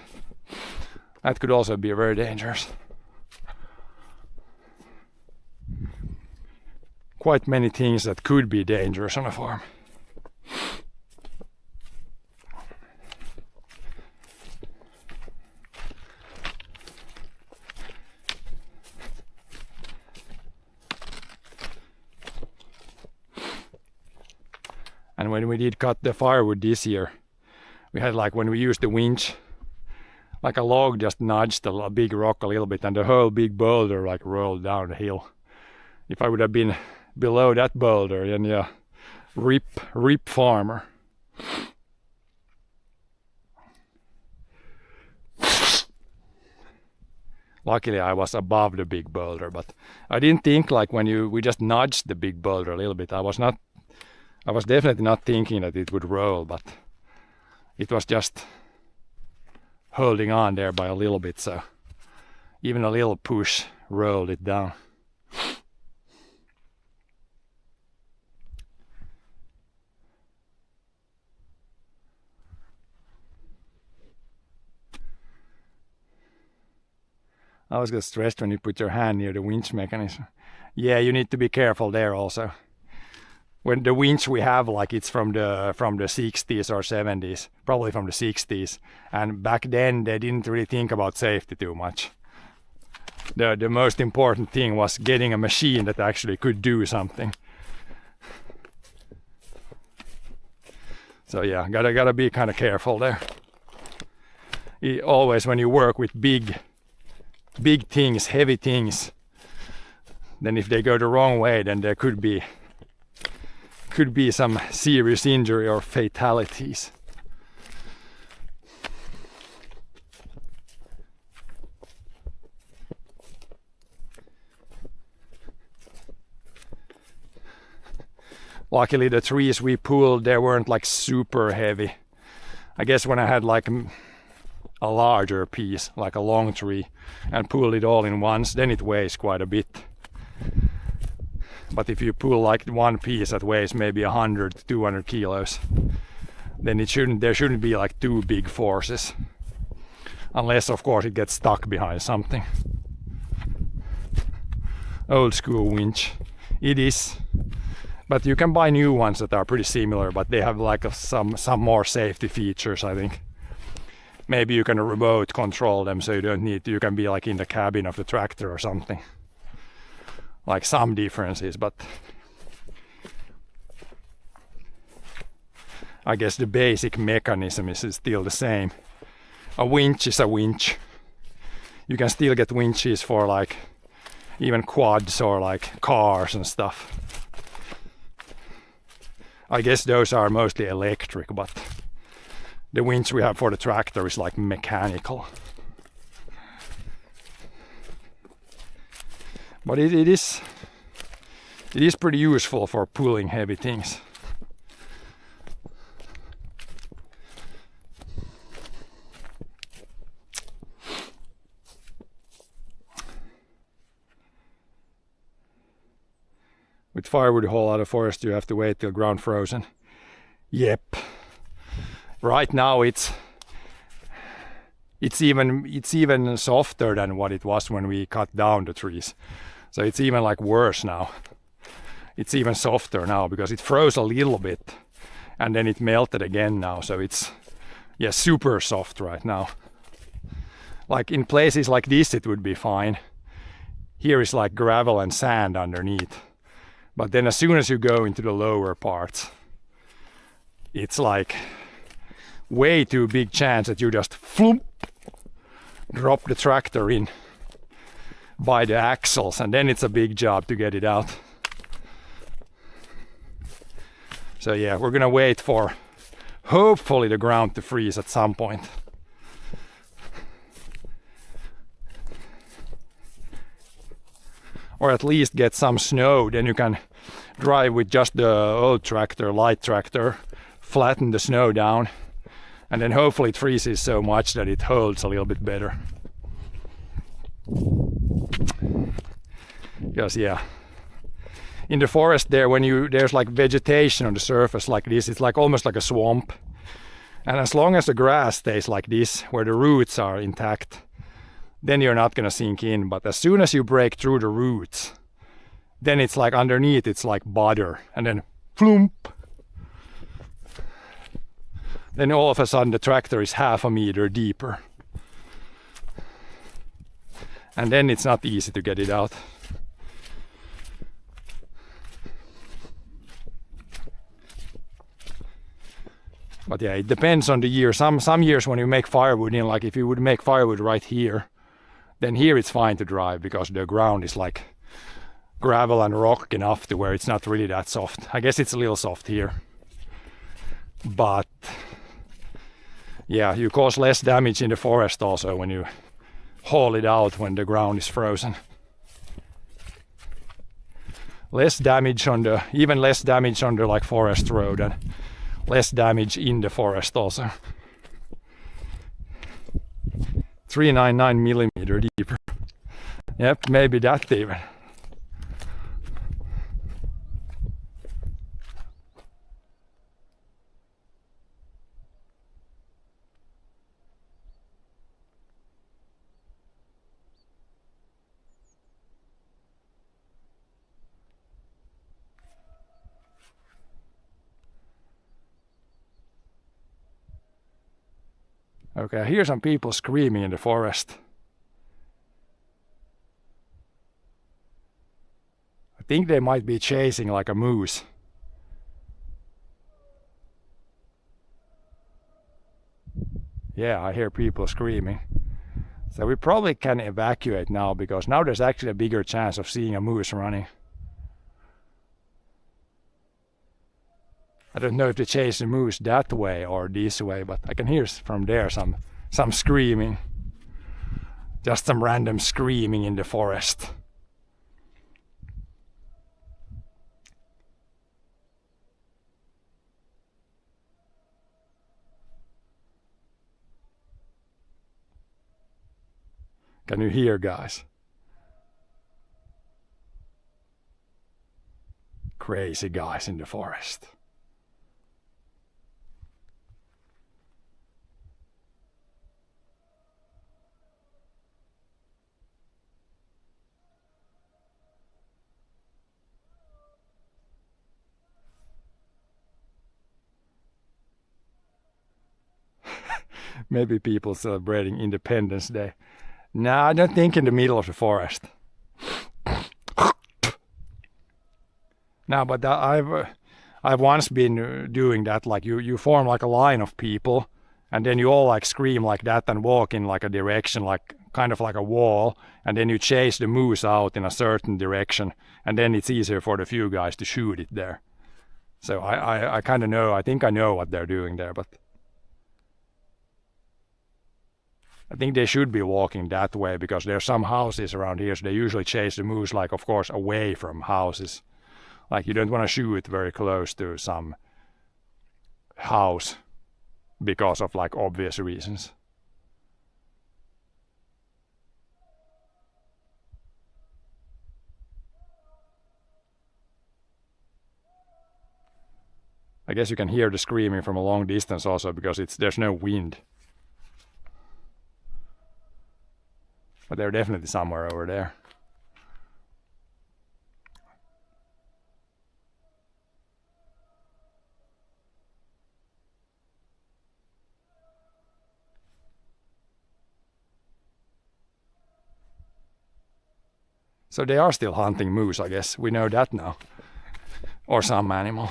that could also be very dangerous. Quite many things that could be dangerous on a farm. And when we did cut the firewood this year, we had like, when we used the winch, like a log just nudged a big rock a little bit and the whole big boulder like rolled down the hill. If I would have been below that boulder, then yeah, rip farmer. Luckily I was above the big boulder, but I didn't think like when we just nudged the big boulder a little bit. I was definitely not thinking that it would roll, but it was just holding on there by a little bit, so even a little push rolled it down. I always get stressed when you put your hand near the winch mechanism. Yeah, you need to be careful there also. When the winch we have, like it's from the 60s or 70s, probably from the 60s, and back then they didn't really think about safety too much. The most important thing was getting a machine that actually could do something. So yeah, gotta be kind of careful there. Always when you work with big things, heavy things, then if they go the wrong way, then there could be some serious injury or fatalities. Luckily the trees we pulled, they weren't like super heavy. I guess when I had like a larger piece, like a long tree, and pulled it all in once, then it weighs quite a bit. But if you pull like one piece that weighs maybe 100 to 200 kilos, then there shouldn't be like two big forces. Unless of course it gets stuck behind something. Old school winch. It is. But you can buy new ones that are pretty similar, but they have like some more safety features, I think. Maybe you can remote control them, so you can be like in the cabin of the tractor or something. Like some differences, but I guess the basic mechanism is still the same. A winch is a winch. You can still get winches for like even quads or like cars and stuff. I guess those are mostly electric, but the winch we have for the tractor is like mechanical. But it is pretty useful for pulling heavy things. With firewood haul out of forest, you have to wait till ground frozen. Yep. Right now it's even softer than what it was when we cut down the trees. So it's even like worse now. It's even softer now because it froze a little bit and then it melted again now. So it's super soft right now. Like in places like this it would be fine. Here is like gravel and sand underneath. But then as soon as you go into the lower parts, it's like way too big chance that you just flump, drop the tractor in by the axles, and then it's a big job to get it out. So yeah, we're gonna wait for hopefully the ground to freeze at some point. Or at least get some snow, then you can drive with just the old tractor, light tractor, flatten the snow down, and then hopefully it freezes so much that it holds a little bit better. Because yeah, in the forest there, there's like vegetation on the surface like this, it's like almost like a swamp. And as long as the grass stays like this, where the roots are intact, then you're not gonna sink in. But as soon as you break through the roots, then it's like underneath it's like butter, and then flump. Then all of a sudden the tractor is 1/2 meter deeper. And then it's not easy to get it out. But yeah, it depends on the year. Some years when you make firewood in, like if you would make firewood right here, then here it's fine to drive because the ground is like gravel and rock enough to where it's not really that soft. I guess it's a little soft here. But yeah, you cause less damage in the forest also when you haul it out when the ground is frozen. Less damage on the, even less damage on the like forest road, and less damage in the forest also. 399 millimeter deeper. Yep, maybe that even. Okay, I hear some people screaming in the forest. I think they might be chasing like a moose. Yeah, I hear people screaming. So we probably can evacuate now because now there's actually a bigger chance of seeing a moose running. I don't know if they chase the moose that way or this way, but I can hear from there some screaming. Just some random screaming in the forest. Can you hear, guys? Crazy guys in the forest. Maybe people celebrating Independence Day. No, I don't think in the middle of the forest. No, but I've once been doing that. Like you form like a line of people, and then you all like scream like that and walk in like a direction, like kind of like a wall, and then you chase the moose out in a certain direction, and then it's easier for the few guys to shoot it there. So I kind of know. I think I know what they're doing there, but I think they should be walking that way because there's some houses around here, so they usually chase the moose, like, of course, away from houses. Like, you don't want to shoot very close to some house because of, like, obvious reasons. I guess you can hear the screaming from a long distance also because there's no wind. But they're definitely somewhere over there. So they are still hunting moose, I guess. We know that now. Or some animal.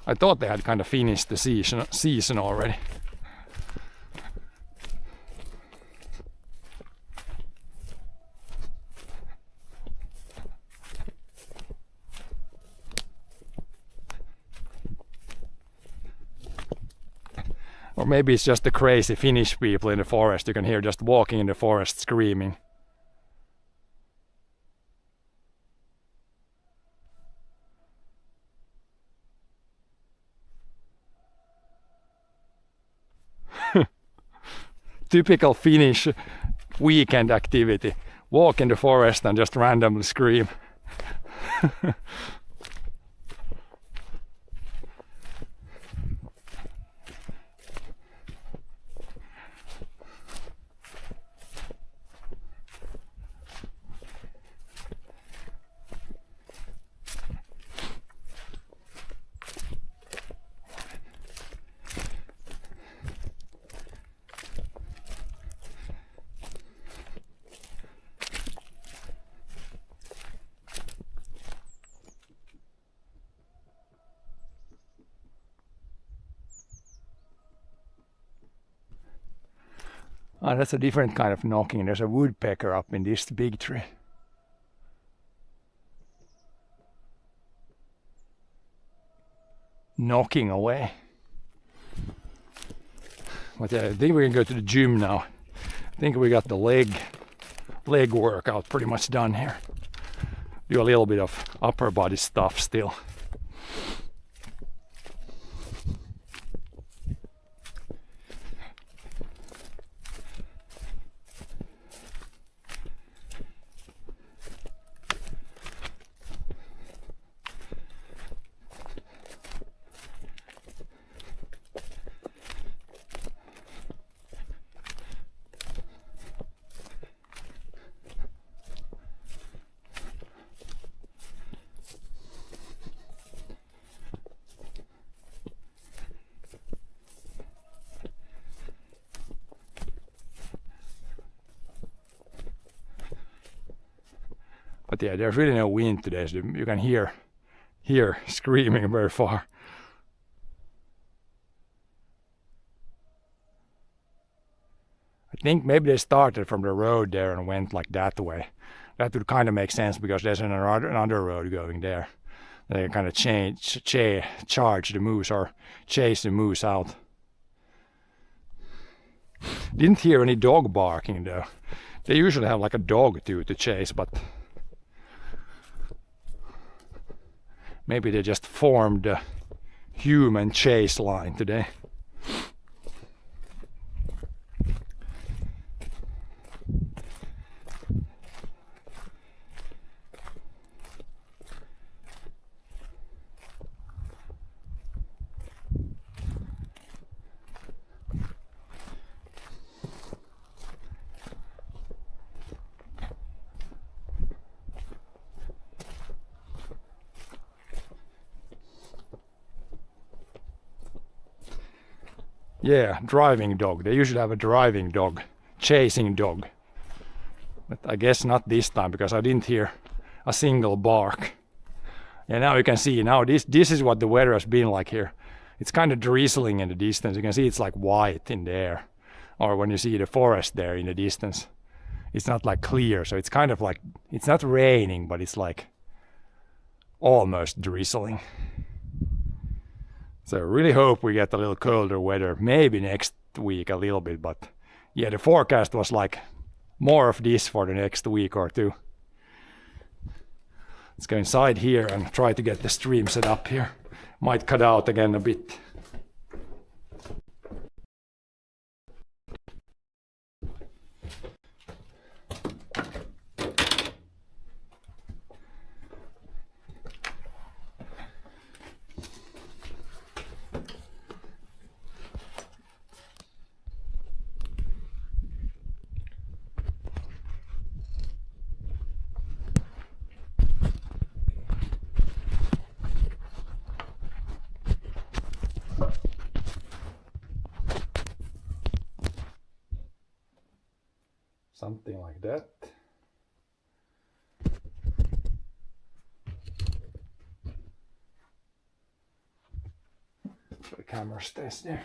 I thought they had kind of finished the season already. Or maybe it's just the crazy Finnish people in the forest. You can hear just walking in the forest screaming. Typical Finnish weekend activity. Walk in the forest and just randomly scream. Oh, that's a different kind of knocking. There's a woodpecker up in this big tree. Knocking away. But yeah, I think we can go to the gym now. I think we got the leg workout pretty much done here. Do a little bit of upper body stuff still. But yeah, there's really no wind today, so you can hear screaming very far. I think maybe they started from the road there and went like that way. That would kind of make sense because there's another road going there. They can kind of charge the moose or chase the moose out. Didn't hear any dog barking though. They usually have like a dog to chase, but maybe they just formed a human chase line today. Yeah, driving dog. They usually have a driving dog, chasing dog. But I guess not this time because I didn't hear a single bark. Yeah, now you can see, now this is what the weather has been like here. It's kind of drizzling in the distance. You can see it's like white in the air. Or when you see the forest there in the distance. It's not like clear, so it's kind of like, it's not raining, but it's like almost drizzling. So I really hope we get a little colder weather, maybe next week a little bit, but yeah, the forecast was like more of this for the next week or two. Let's go inside here and try to get the stream set up here. Might cut out again a bit. Something like that. So the camera stays there.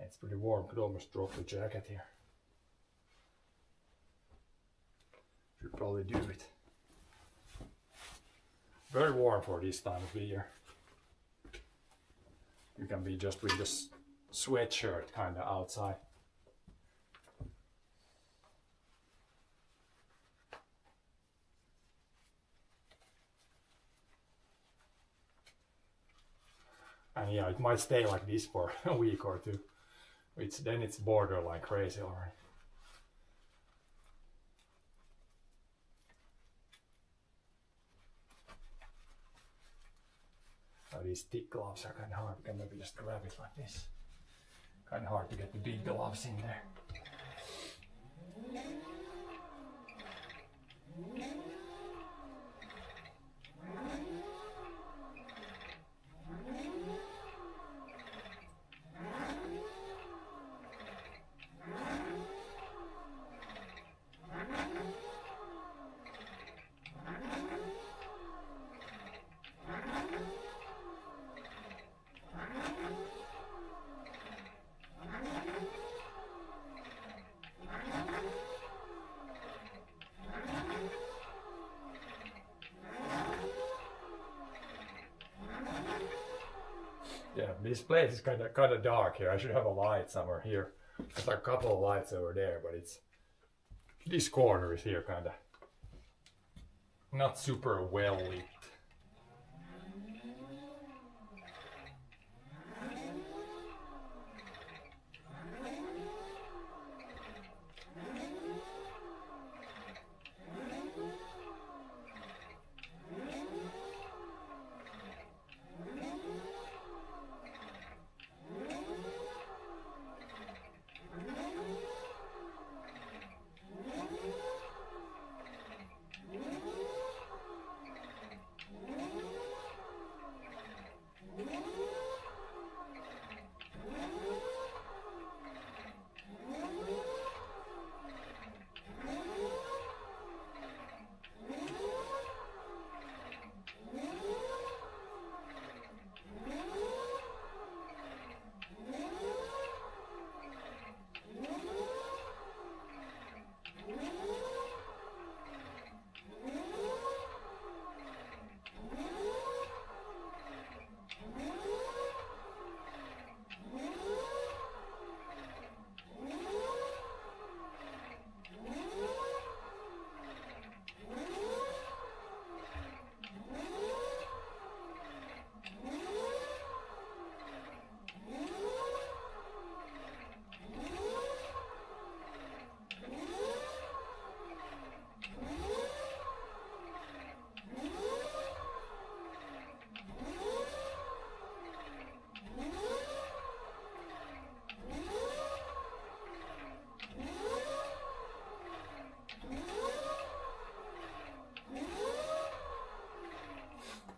It's pretty warm, could almost drop the jacket here. Should probably do it. Very warm for this time of the year. You can be just with this sweatshirt kind of outside. And yeah, it might stay like this for a week or two. Then it's borderline crazy already. Oh, these thick gloves are kind of hard. We can maybe just grab it like this. Kind of hard to get the big gloves in there. Yeah, this place is kind of dark here. I should have a light somewhere here. There's like a couple of lights over there, but it's this corner is here kind of not super well lit.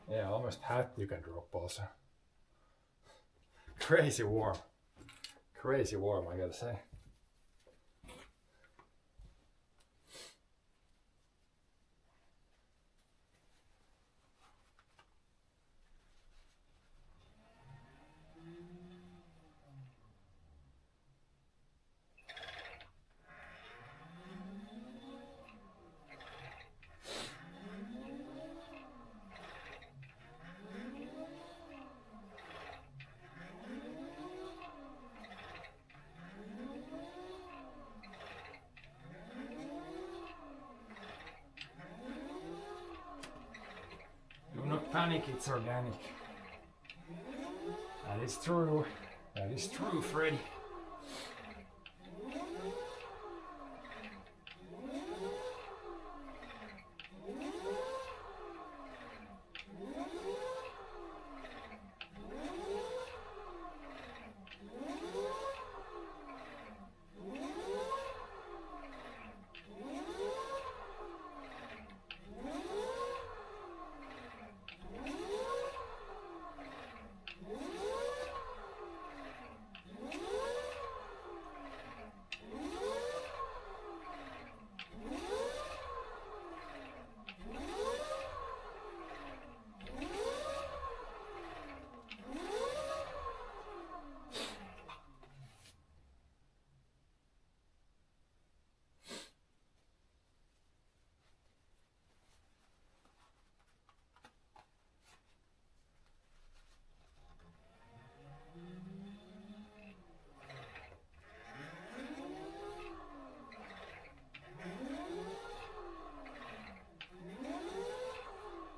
Yeah, almost hat you can drop also. Crazy warm. Crazy warm, I gotta say. Do not panic, it's organic. That is true. That is true, Freddy.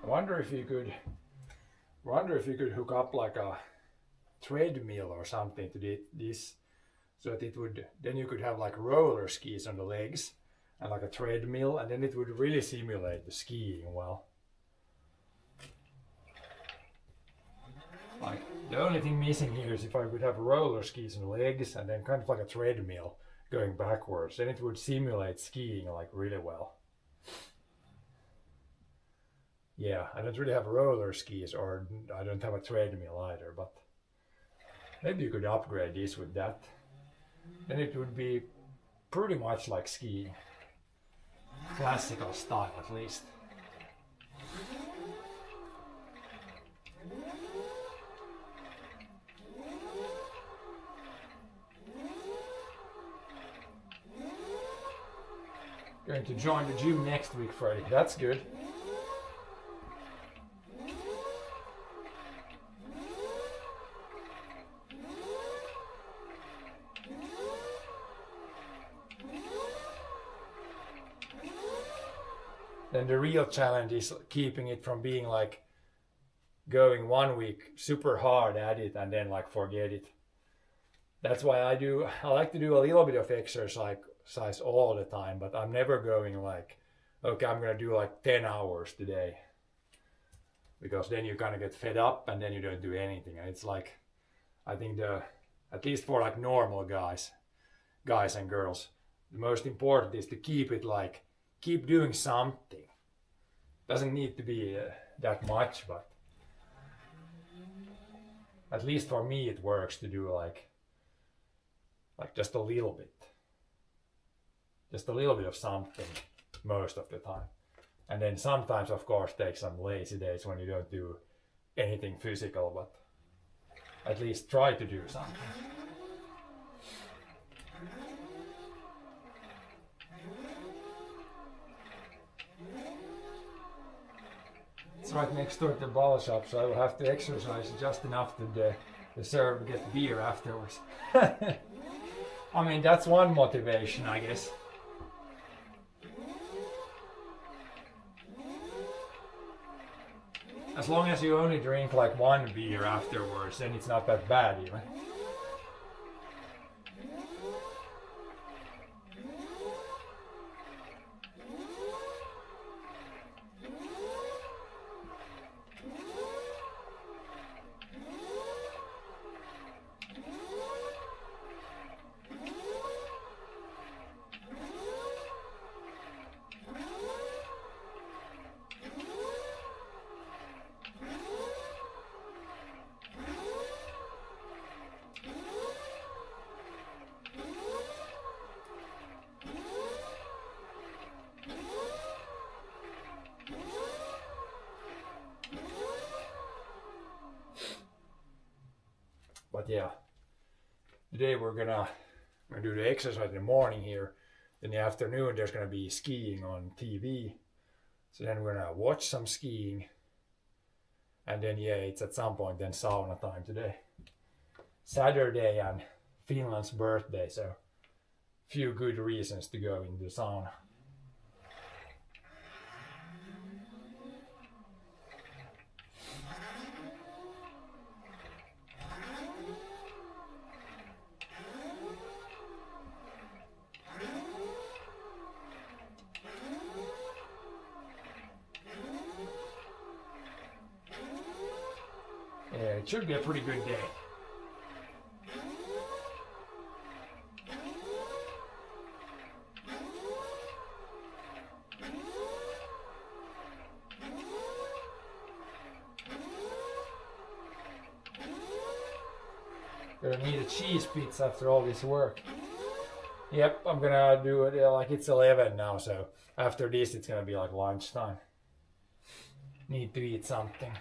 I wonder if you could hook up like a treadmill or something to this, so that it would, then you could have like roller skis on the legs and like a treadmill, and then it would really simulate the skiing well. Like, the only thing missing here is if I would have roller skis and legs and then kind of like a treadmill going backwards, then it would simulate skiing like really well. Yeah, I don't really have roller skis, or I don't have a treadmill either, but maybe you could upgrade this with that. Then it would be pretty much like skiing. Classical style at least. Going to join the gym next week, Freddie. That's good. Then the real challenge is keeping it from being like going 1 week super hard at it and then like forget it. That's why I like to do a little bit of exercise all the time, but I'm never going like, okay, I'm gonna do like 10 hours today. Because then you kind of get fed up and then you don't do anything. And it's like, I think at least for like normal guys and girls, the most important is to keep doing something. Doesn't need to be that much, but at least for me it works to do like just a little bit. Just a little bit of something most of the time. And then sometimes, of course, take some lazy days when you don't do anything physical, but at least try to do something. It's right next door to the ball shop, so I will have to exercise just enough to deserve to get beer afterwards. I mean, that's one motivation, I guess. As long as you only drink like one beer afterwards, then it's not that bad even. But yeah, today we're gonna do the exercise in the morning here. In the afternoon there's gonna be skiing on TV. So then we're gonna watch some skiing. And then yeah, it's at some point then sauna time today. Saturday and Finland's birthday, so few good reasons to go into the sauna. Yeah, it should be a pretty good day. Gonna need a cheese pizza after all this work. Yep, I'm gonna do it like it's 11 now, so after this it's gonna be like lunchtime. Need to eat something.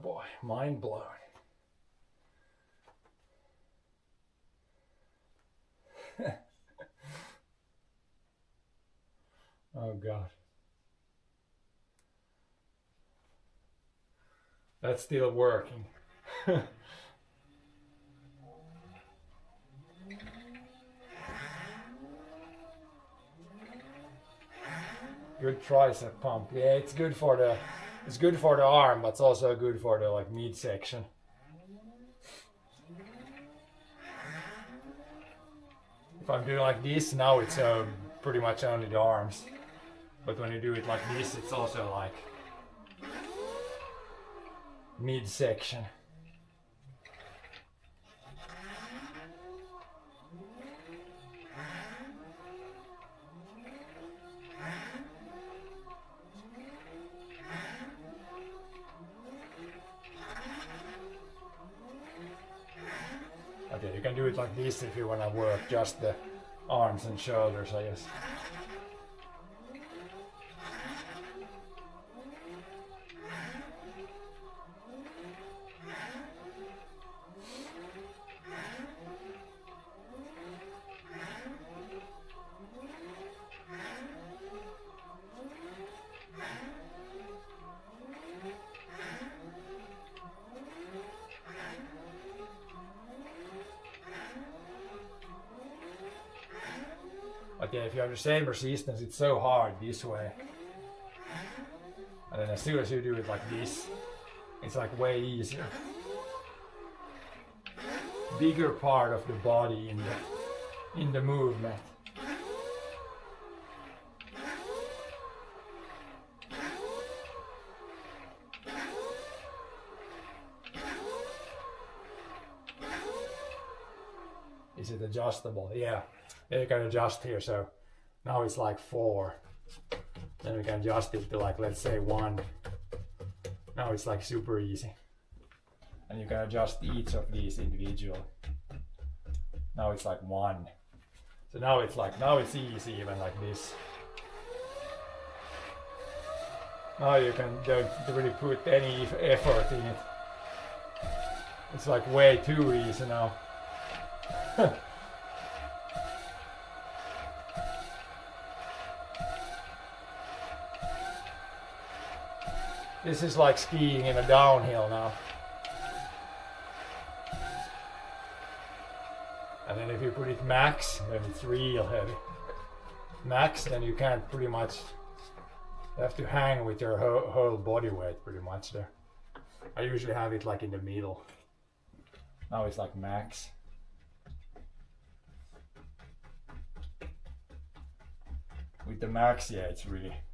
boy, mind blown. Oh God. That's still working. Good tricep pump. Yeah, it's good for the arm, but it's also good for the like midsection. If I'm doing like this now, it's pretty much only the arms. But when you do it like this, it's also like midsection. Okay, you can do it like this if you want to work just the arms and shoulders, I guess. But yeah, if you have the same resistance, it's so hard this way. And then as soon as you do it like this, it's like way easier. Bigger part of the body in the movement. Is it adjustable? Yeah. You can adjust here, so now it's like 4. Then we can adjust it to like, let's say 1. Now it's like super easy. And you can adjust each of these individually. Now it's like 1. So now it's easy even like this. Now you don't really put any effort in it. It's like way too easy now. This is like skiing in a downhill now. And then if you put it max, then it's real heavy. Max, then you can't pretty much, you have to hang with your whole body weight pretty much there. I usually have it like in the middle. Now it's like max. With the max, yeah,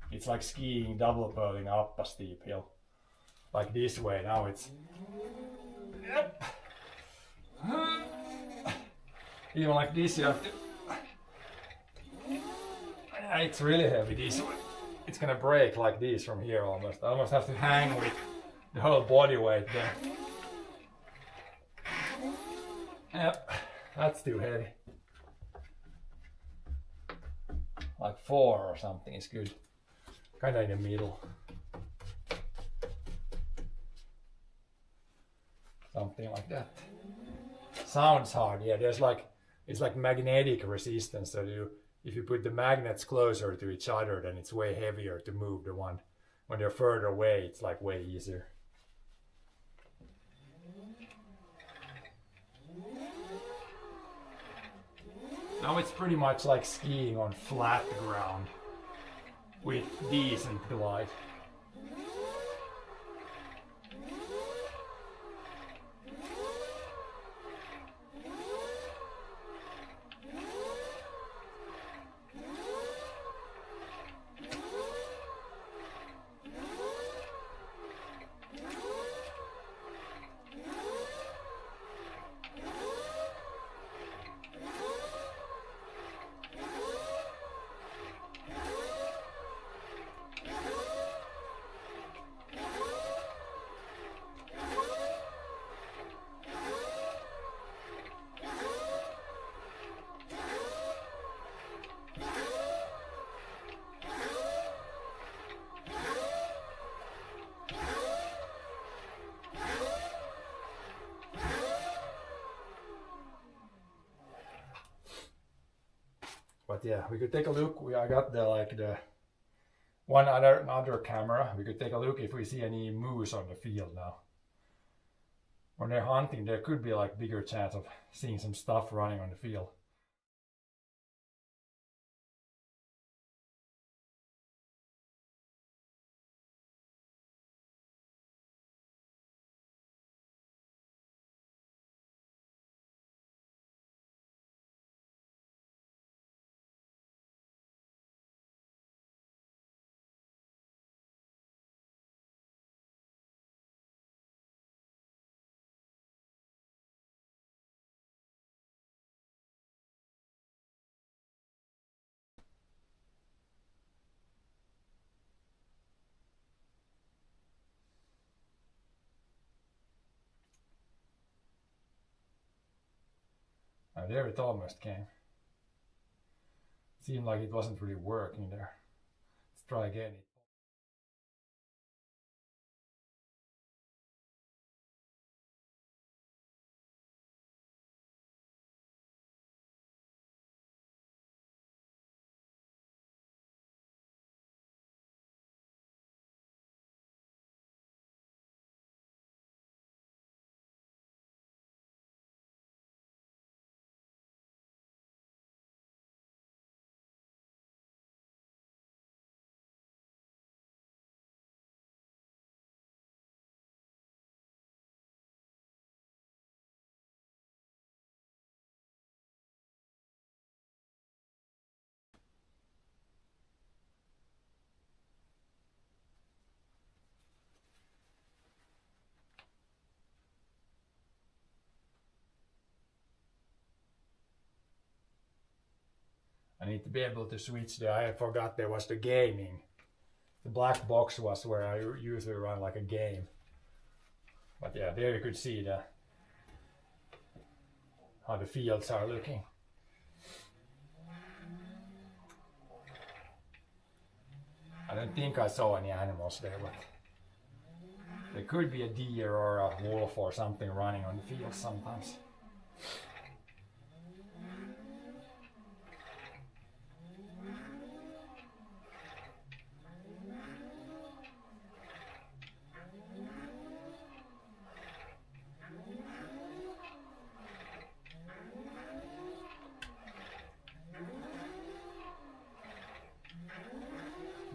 it's like skiing double poling up a steep hill. Like this way, now it's... Yep. Even like this you have to... Yeah, it's really heavy this way. It's gonna break like this from here almost. I almost have to hang with the whole body weight there. Yep, that's too heavy. Like 4 or something is good. Kinda in the middle. Something like that. Sounds hard, yeah, there's like, it's like magnetic resistance, so if you put the magnets closer to each other, then it's way heavier to move the one. When they're further away, it's like way easier. Now it's pretty much like skiing on flat ground with decent glide. But yeah, we could take a look. I got the one other camera. We could take a look if we see any moose on the field now. When they're hunting, there could be like bigger chance of seeing some stuff running on the field. There it almost came. Seemed like it wasn't really working there. Let's try again. I need to be able to switch there. I forgot there was the gaming. The black box was where I usually run like a game. But yeah, there you could see how the fields are looking. I don't think I saw any animals there, but there could be a deer or a wolf or something running on the field sometimes.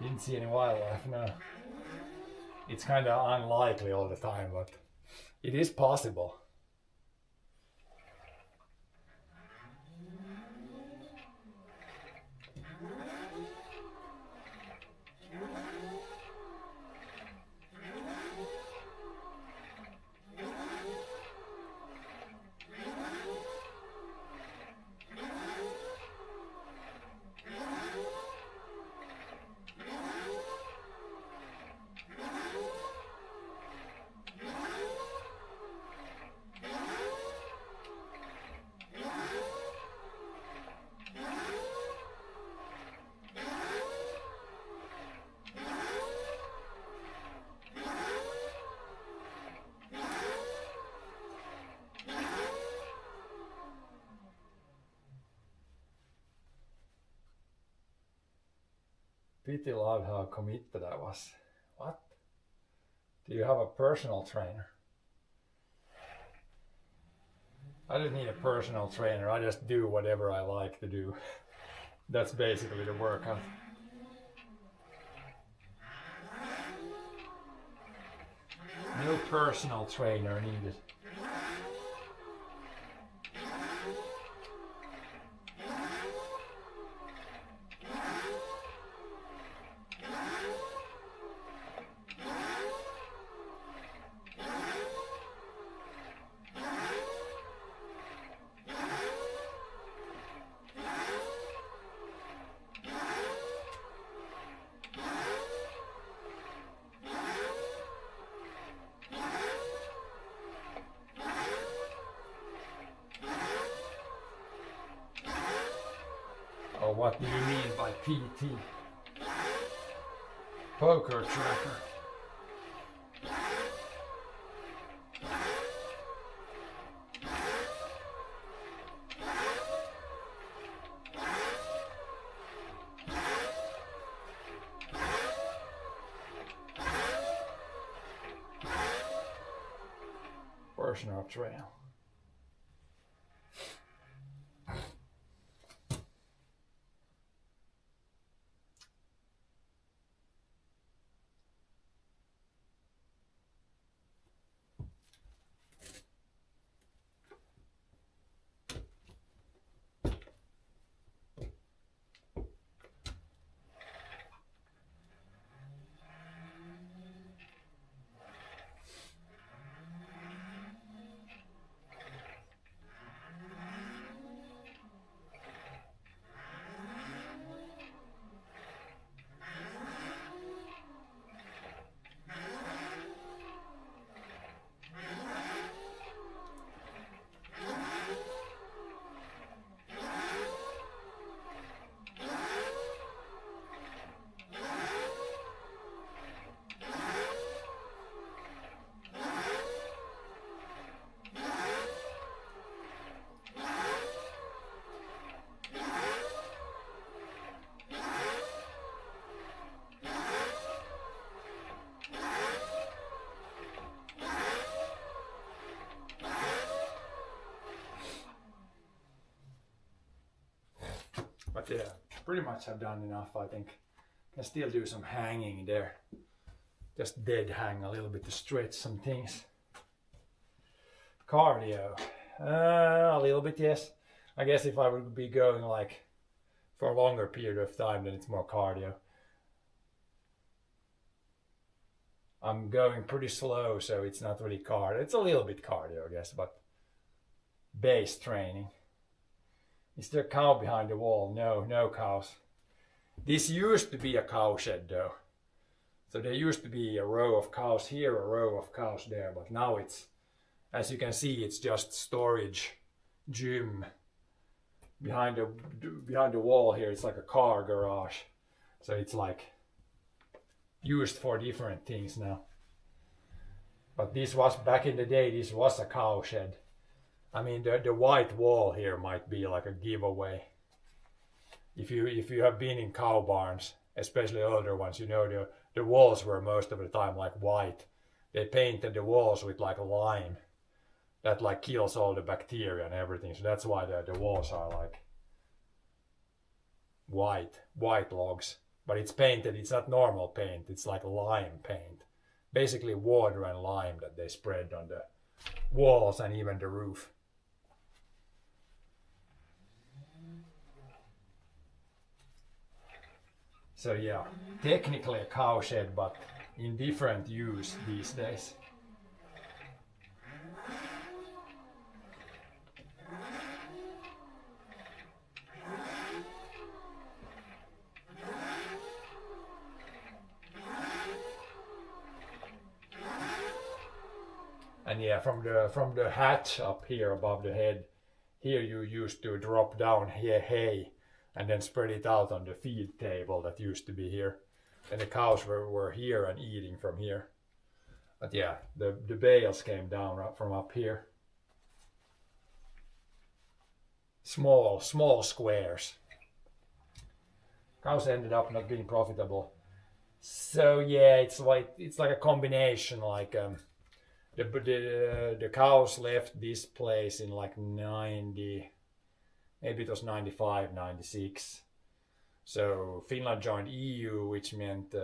Didn't see any wildlife, no. It's kind of unlikely all the time, but it is possible. Pity loved how committed I was. What? Do you have a personal trainer? I don't need a personal trainer, I just do whatever I like to do. That's basically the workout. No personal trainer needed. Or what do you mean by PT? Poker tracker. personal trail. But yeah, pretty much have done enough, I think. Can still do some hanging there. Just dead hang a little bit to stretch some things. Cardio. A little bit, yes. I guess if I would be going like for a longer period of time, then it's more cardio. I'm going pretty slow, so it's not really cardio. It's a little bit cardio, I guess, but base training. Is there a cow behind the wall? No, no cows. This used to be a cow shed though. So there used to be a row of cows here, a row of cows there, but now it's, as you can see, it's just storage, gym. Behind the wall here, it's like a car garage. So it's like used for different things now. But this was, back in the day, this was a cow shed. I mean, the white wall here might be like a giveaway. If you have been in cow barns, especially older ones, you know the walls were most of the time like white. They painted the walls with like lime. That like kills all the bacteria and everything. So that's why the walls are like white logs. But it's painted, it's not normal paint, it's like lime paint. Basically water and lime that they spread on the walls and even the roof. So yeah, technically a cow shed, but in different use these days. And yeah, from the hatch up here above the head, here you used to drop down here hay and then spread it out on the feed table that used to be here. And the cows were here and eating from here. But yeah, the bales came down from up here. Small squares. Cows ended up not being profitable. So yeah, it's like a combination, like the cows left this place in like 90, maybe it was 95, 96. So Finland joined EU, which meant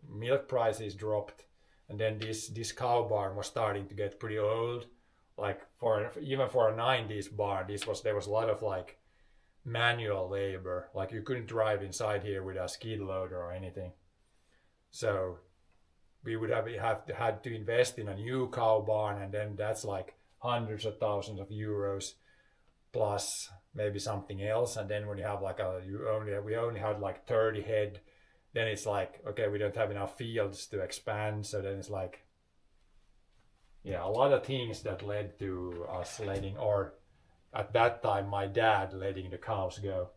milk prices dropped, and then this cow barn was starting to get pretty old. Like even for a 90s barn, there was a lot of like manual labor. Like you couldn't drive inside here with a skid loader or anything. So we would have had to invest in a new cow barn, and then that's like hundreds of thousands of euros plus maybe something else. And then when you have like we only had like 30 head, then it's like, okay, we don't have enough fields to expand. So then it's like, yeah, a lot of things that led to us letting, or at that time my dad letting the cows go.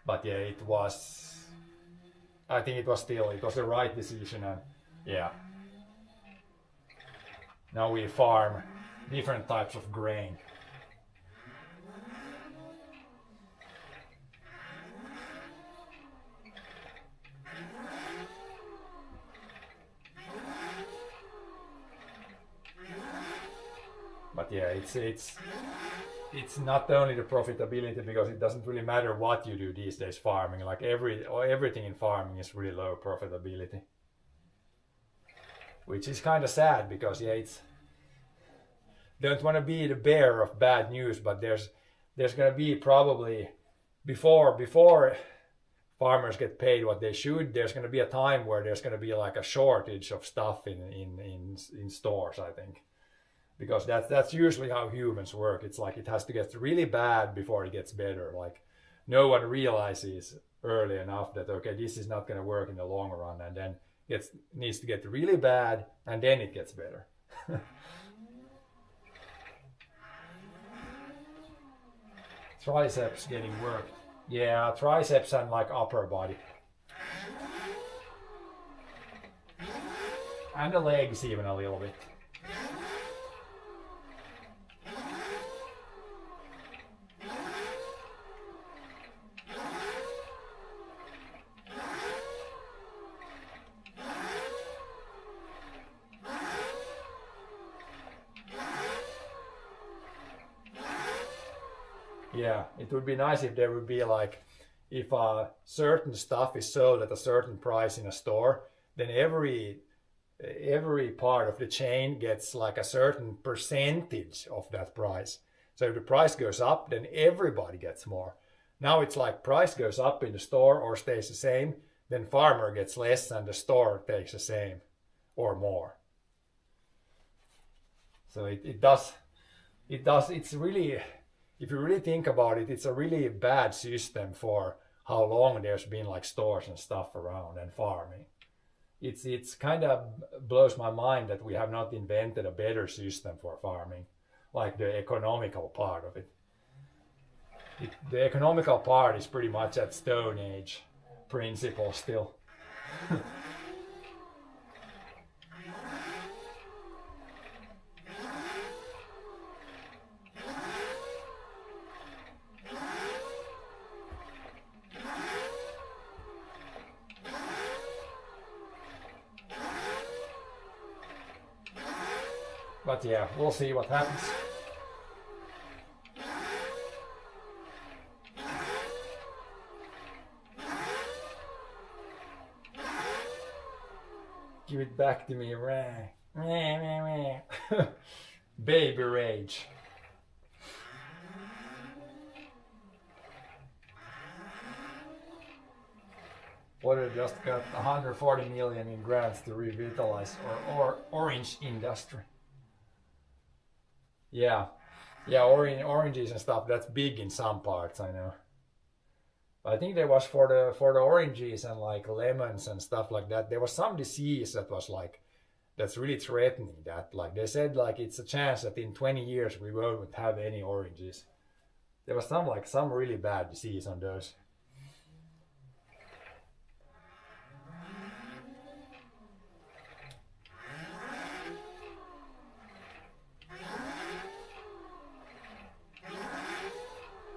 But yeah, I think it was the right decision, and yeah. Now we farm different types of grain. But yeah, it's not only the profitability, because it doesn't really matter what you do these days farming. Like everything in farming is really low profitability, which is kind of sad, because yeah, it's don't want to be the bearer of bad news, but there's going to be probably before farmers get paid what they should, there's going to be a time where there's going to be like a shortage of stuff in stores, I think. Because that's usually how humans work. It's like it has to get really bad before it gets better. Like no one realizes early enough that, okay, this is not going to work in the long run, and then it needs to get really bad, and then it gets better. Triceps getting worked. Yeah, triceps and like upper body. And the legs even a little bit. Yeah, it would be nice if there would be like, if certain stuff is sold at a certain price in a store, then every part of the chain gets like a certain percentage of that price. So if the price goes up, then everybody gets more. Now it's like price goes up in the store or stays the same, then farmer gets less and the store takes the same or more. So it's really, if you really think about it, it's a really bad system for how long there's been like stores and stuff around and farming. It's kind of blows my mind that we have not invented a better system for farming, like the economical part of it. The economical part is pretty much at Stone Age principle still. But yeah, we'll see what happens. Give it back to me, baby rage. Water just got 140 million in grants to revitalize or orange industry. Yeah, oranges and stuff. That's big in some parts, I know. But I think there was for the oranges and like lemons and stuff like that. There was some disease that was like that's really threatening. That like they said like it's a chance that in 20 years we won't have any oranges. There was some really bad disease on those.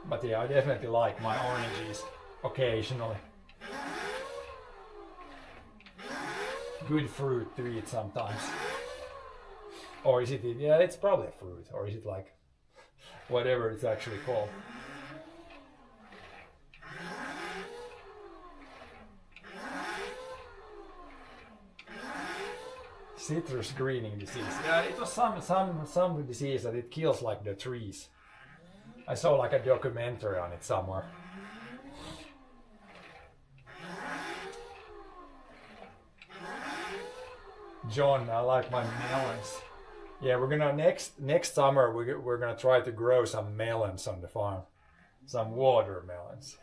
But yeah, I definitely like my oranges occasionally. Good fruit to eat sometimes. Or is it, yeah, it's probably a fruit. Or is it like, whatever it's actually called. Citrus greening disease. Yeah, it was some disease that it kills like the trees. I saw like a documentary on it somewhere. John, I like my melons. Yeah, we're gonna next summer we're gonna try to grow some melons on the farm, some watermelons.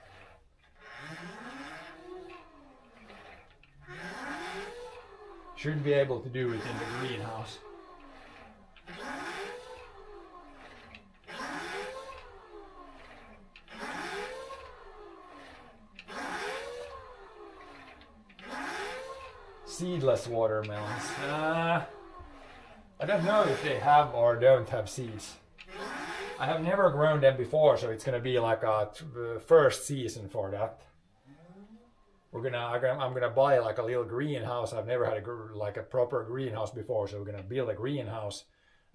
Should be able to do it in the greenhouse. Seedless watermelons. I don't know if they have or don't have seeds. I have never grown them before, so it's gonna be like a first season for that. I'm gonna buy like a little greenhouse. I've never had a proper greenhouse before, so we're gonna build a greenhouse,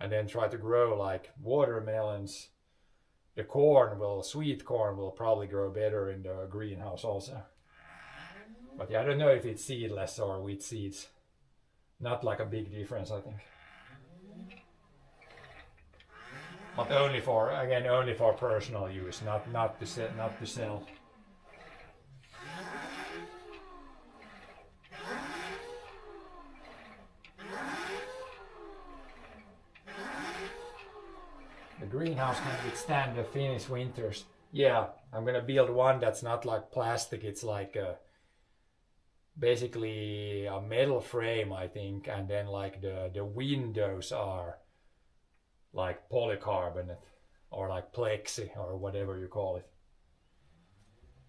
and then try to grow like watermelons. The sweet corn will probably grow better in the greenhouse also. But yeah, I don't know if it's seedless or with seeds. Not like a big difference, I think. But only for personal use, not to sell. The greenhouse can withstand the Finnish winters. Yeah, I'm gonna build one that's not like plastic. It's like basically a metal frame, I think, and then like the windows are like polycarbonate or like plexi or whatever you call it,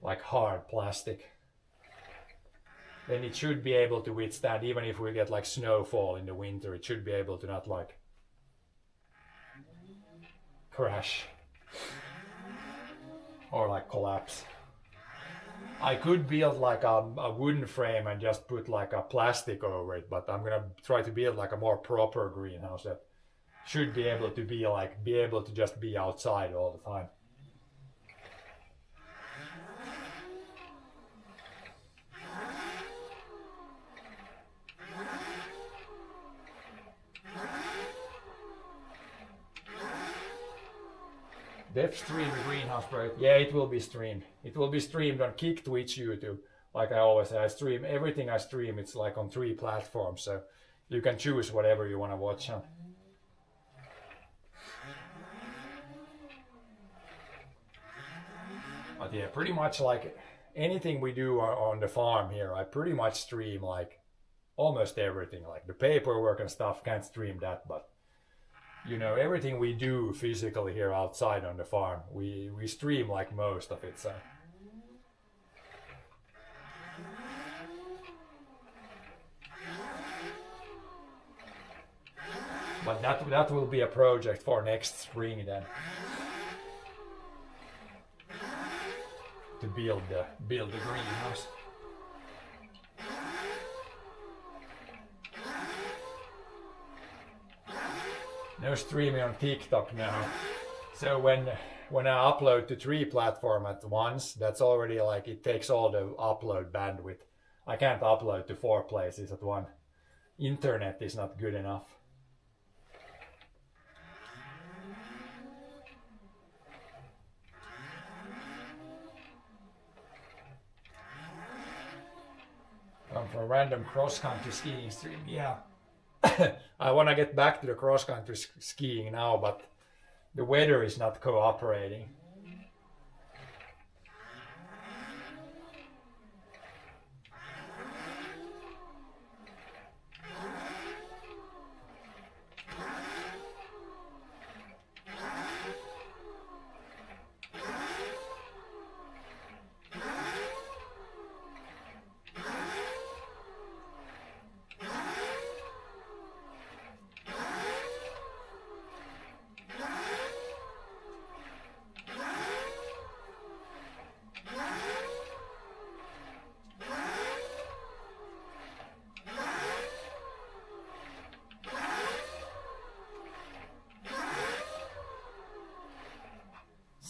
like hard plastic. Then it should be able to withstand, even if we get like snowfall in the winter, it should be able to not like crash or like collapse. I could build like a wooden frame and just put like a plastic over it, but I'm gonna try to build like a more proper greenhouse that should be able to just be outside all the time. Depth stream the greenhouse project. Yeah, it will be streamed. It will be streamed on Kick, Twitch, YouTube. Like I always say, I stream everything I stream. It's like on 3 platforms, so you can choose whatever you want to watch on. But yeah, pretty much like anything we do on the farm here, I pretty much stream like almost everything. Like the paperwork and stuff, can't stream that, but you know, everything we do physically here outside on the farm, we stream like most of it, so. But that will be a project for next spring then. To build the greenhouse. No streaming on TikTok now. So when I upload to 3 platforms at once, that's already like it takes all the upload bandwidth. I can't upload to 4 places at once. Internet is not good enough. Come from random cross-country skiing stream, yeah. I want to get back to the cross-country skiing now, but the weather is not cooperating.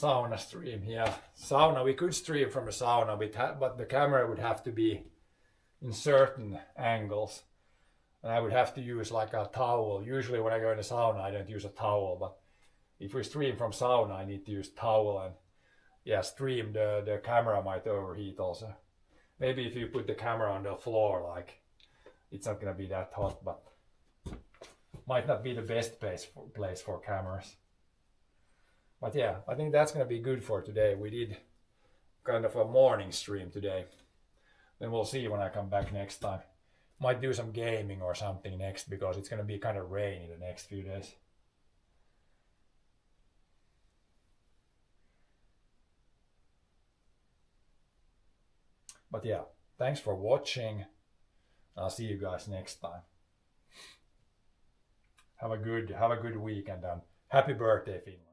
Sauna stream, yeah. Sauna, we could stream from a sauna, but the camera would have to be in certain angles. And I would have to use like a towel. Usually when I go in the sauna, I don't use a towel, but if we stream from sauna, I need to use towel and yeah, stream, the camera might overheat also. Maybe if you put the camera on the floor, like, it's not gonna be that hot, but might not be the best place for cameras. But yeah, I think that's gonna be good for today. We did kind of a morning stream today. Then we'll see when I come back next time. Might do some gaming or something next because it's gonna be kind of rainy the next few days. But yeah, thanks for watching. I'll see you guys next time. Have a good weekend and happy birthday, Finland.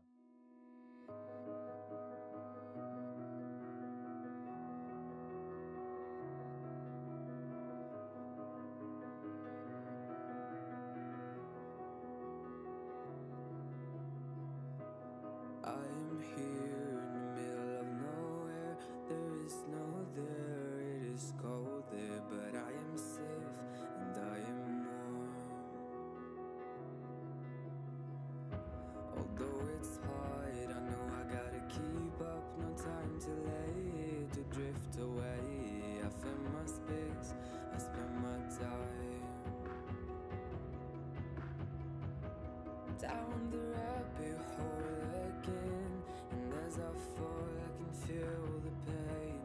down the rabbit hole again, and as I fall I can feel the pain.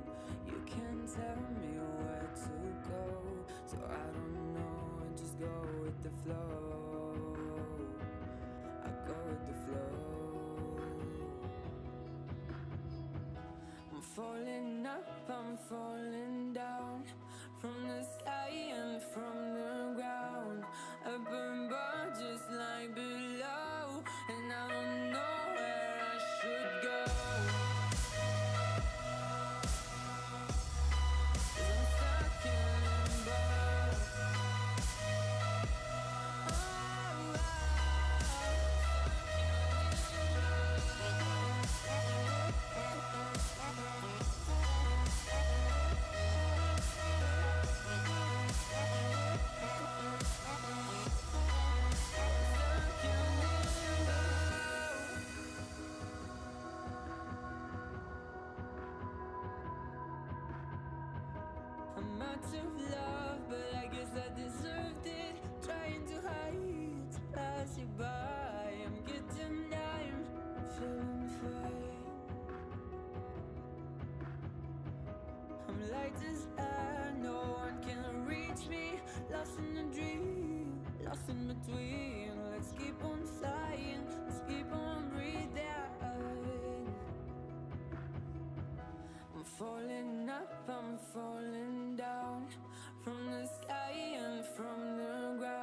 You can't tell me where to go, so I don't know, I just go with the flow. I go with the flow. I'm falling up, I'm falling down, from the sky and from the ground. Up above just like below, and I don't know where I should go. 'Cause I'm stuck in limbo. I'm out of love, but I guess I deserved it. Trying to hide, to pass you by. I'm getting down, I'm feeling fine. I'm light as air, no one can reach me. Lost in a dream, lost in between. Let's keep on flying, let's keep on breathing. I'm falling up, I'm falling down, from the sky and from the ground.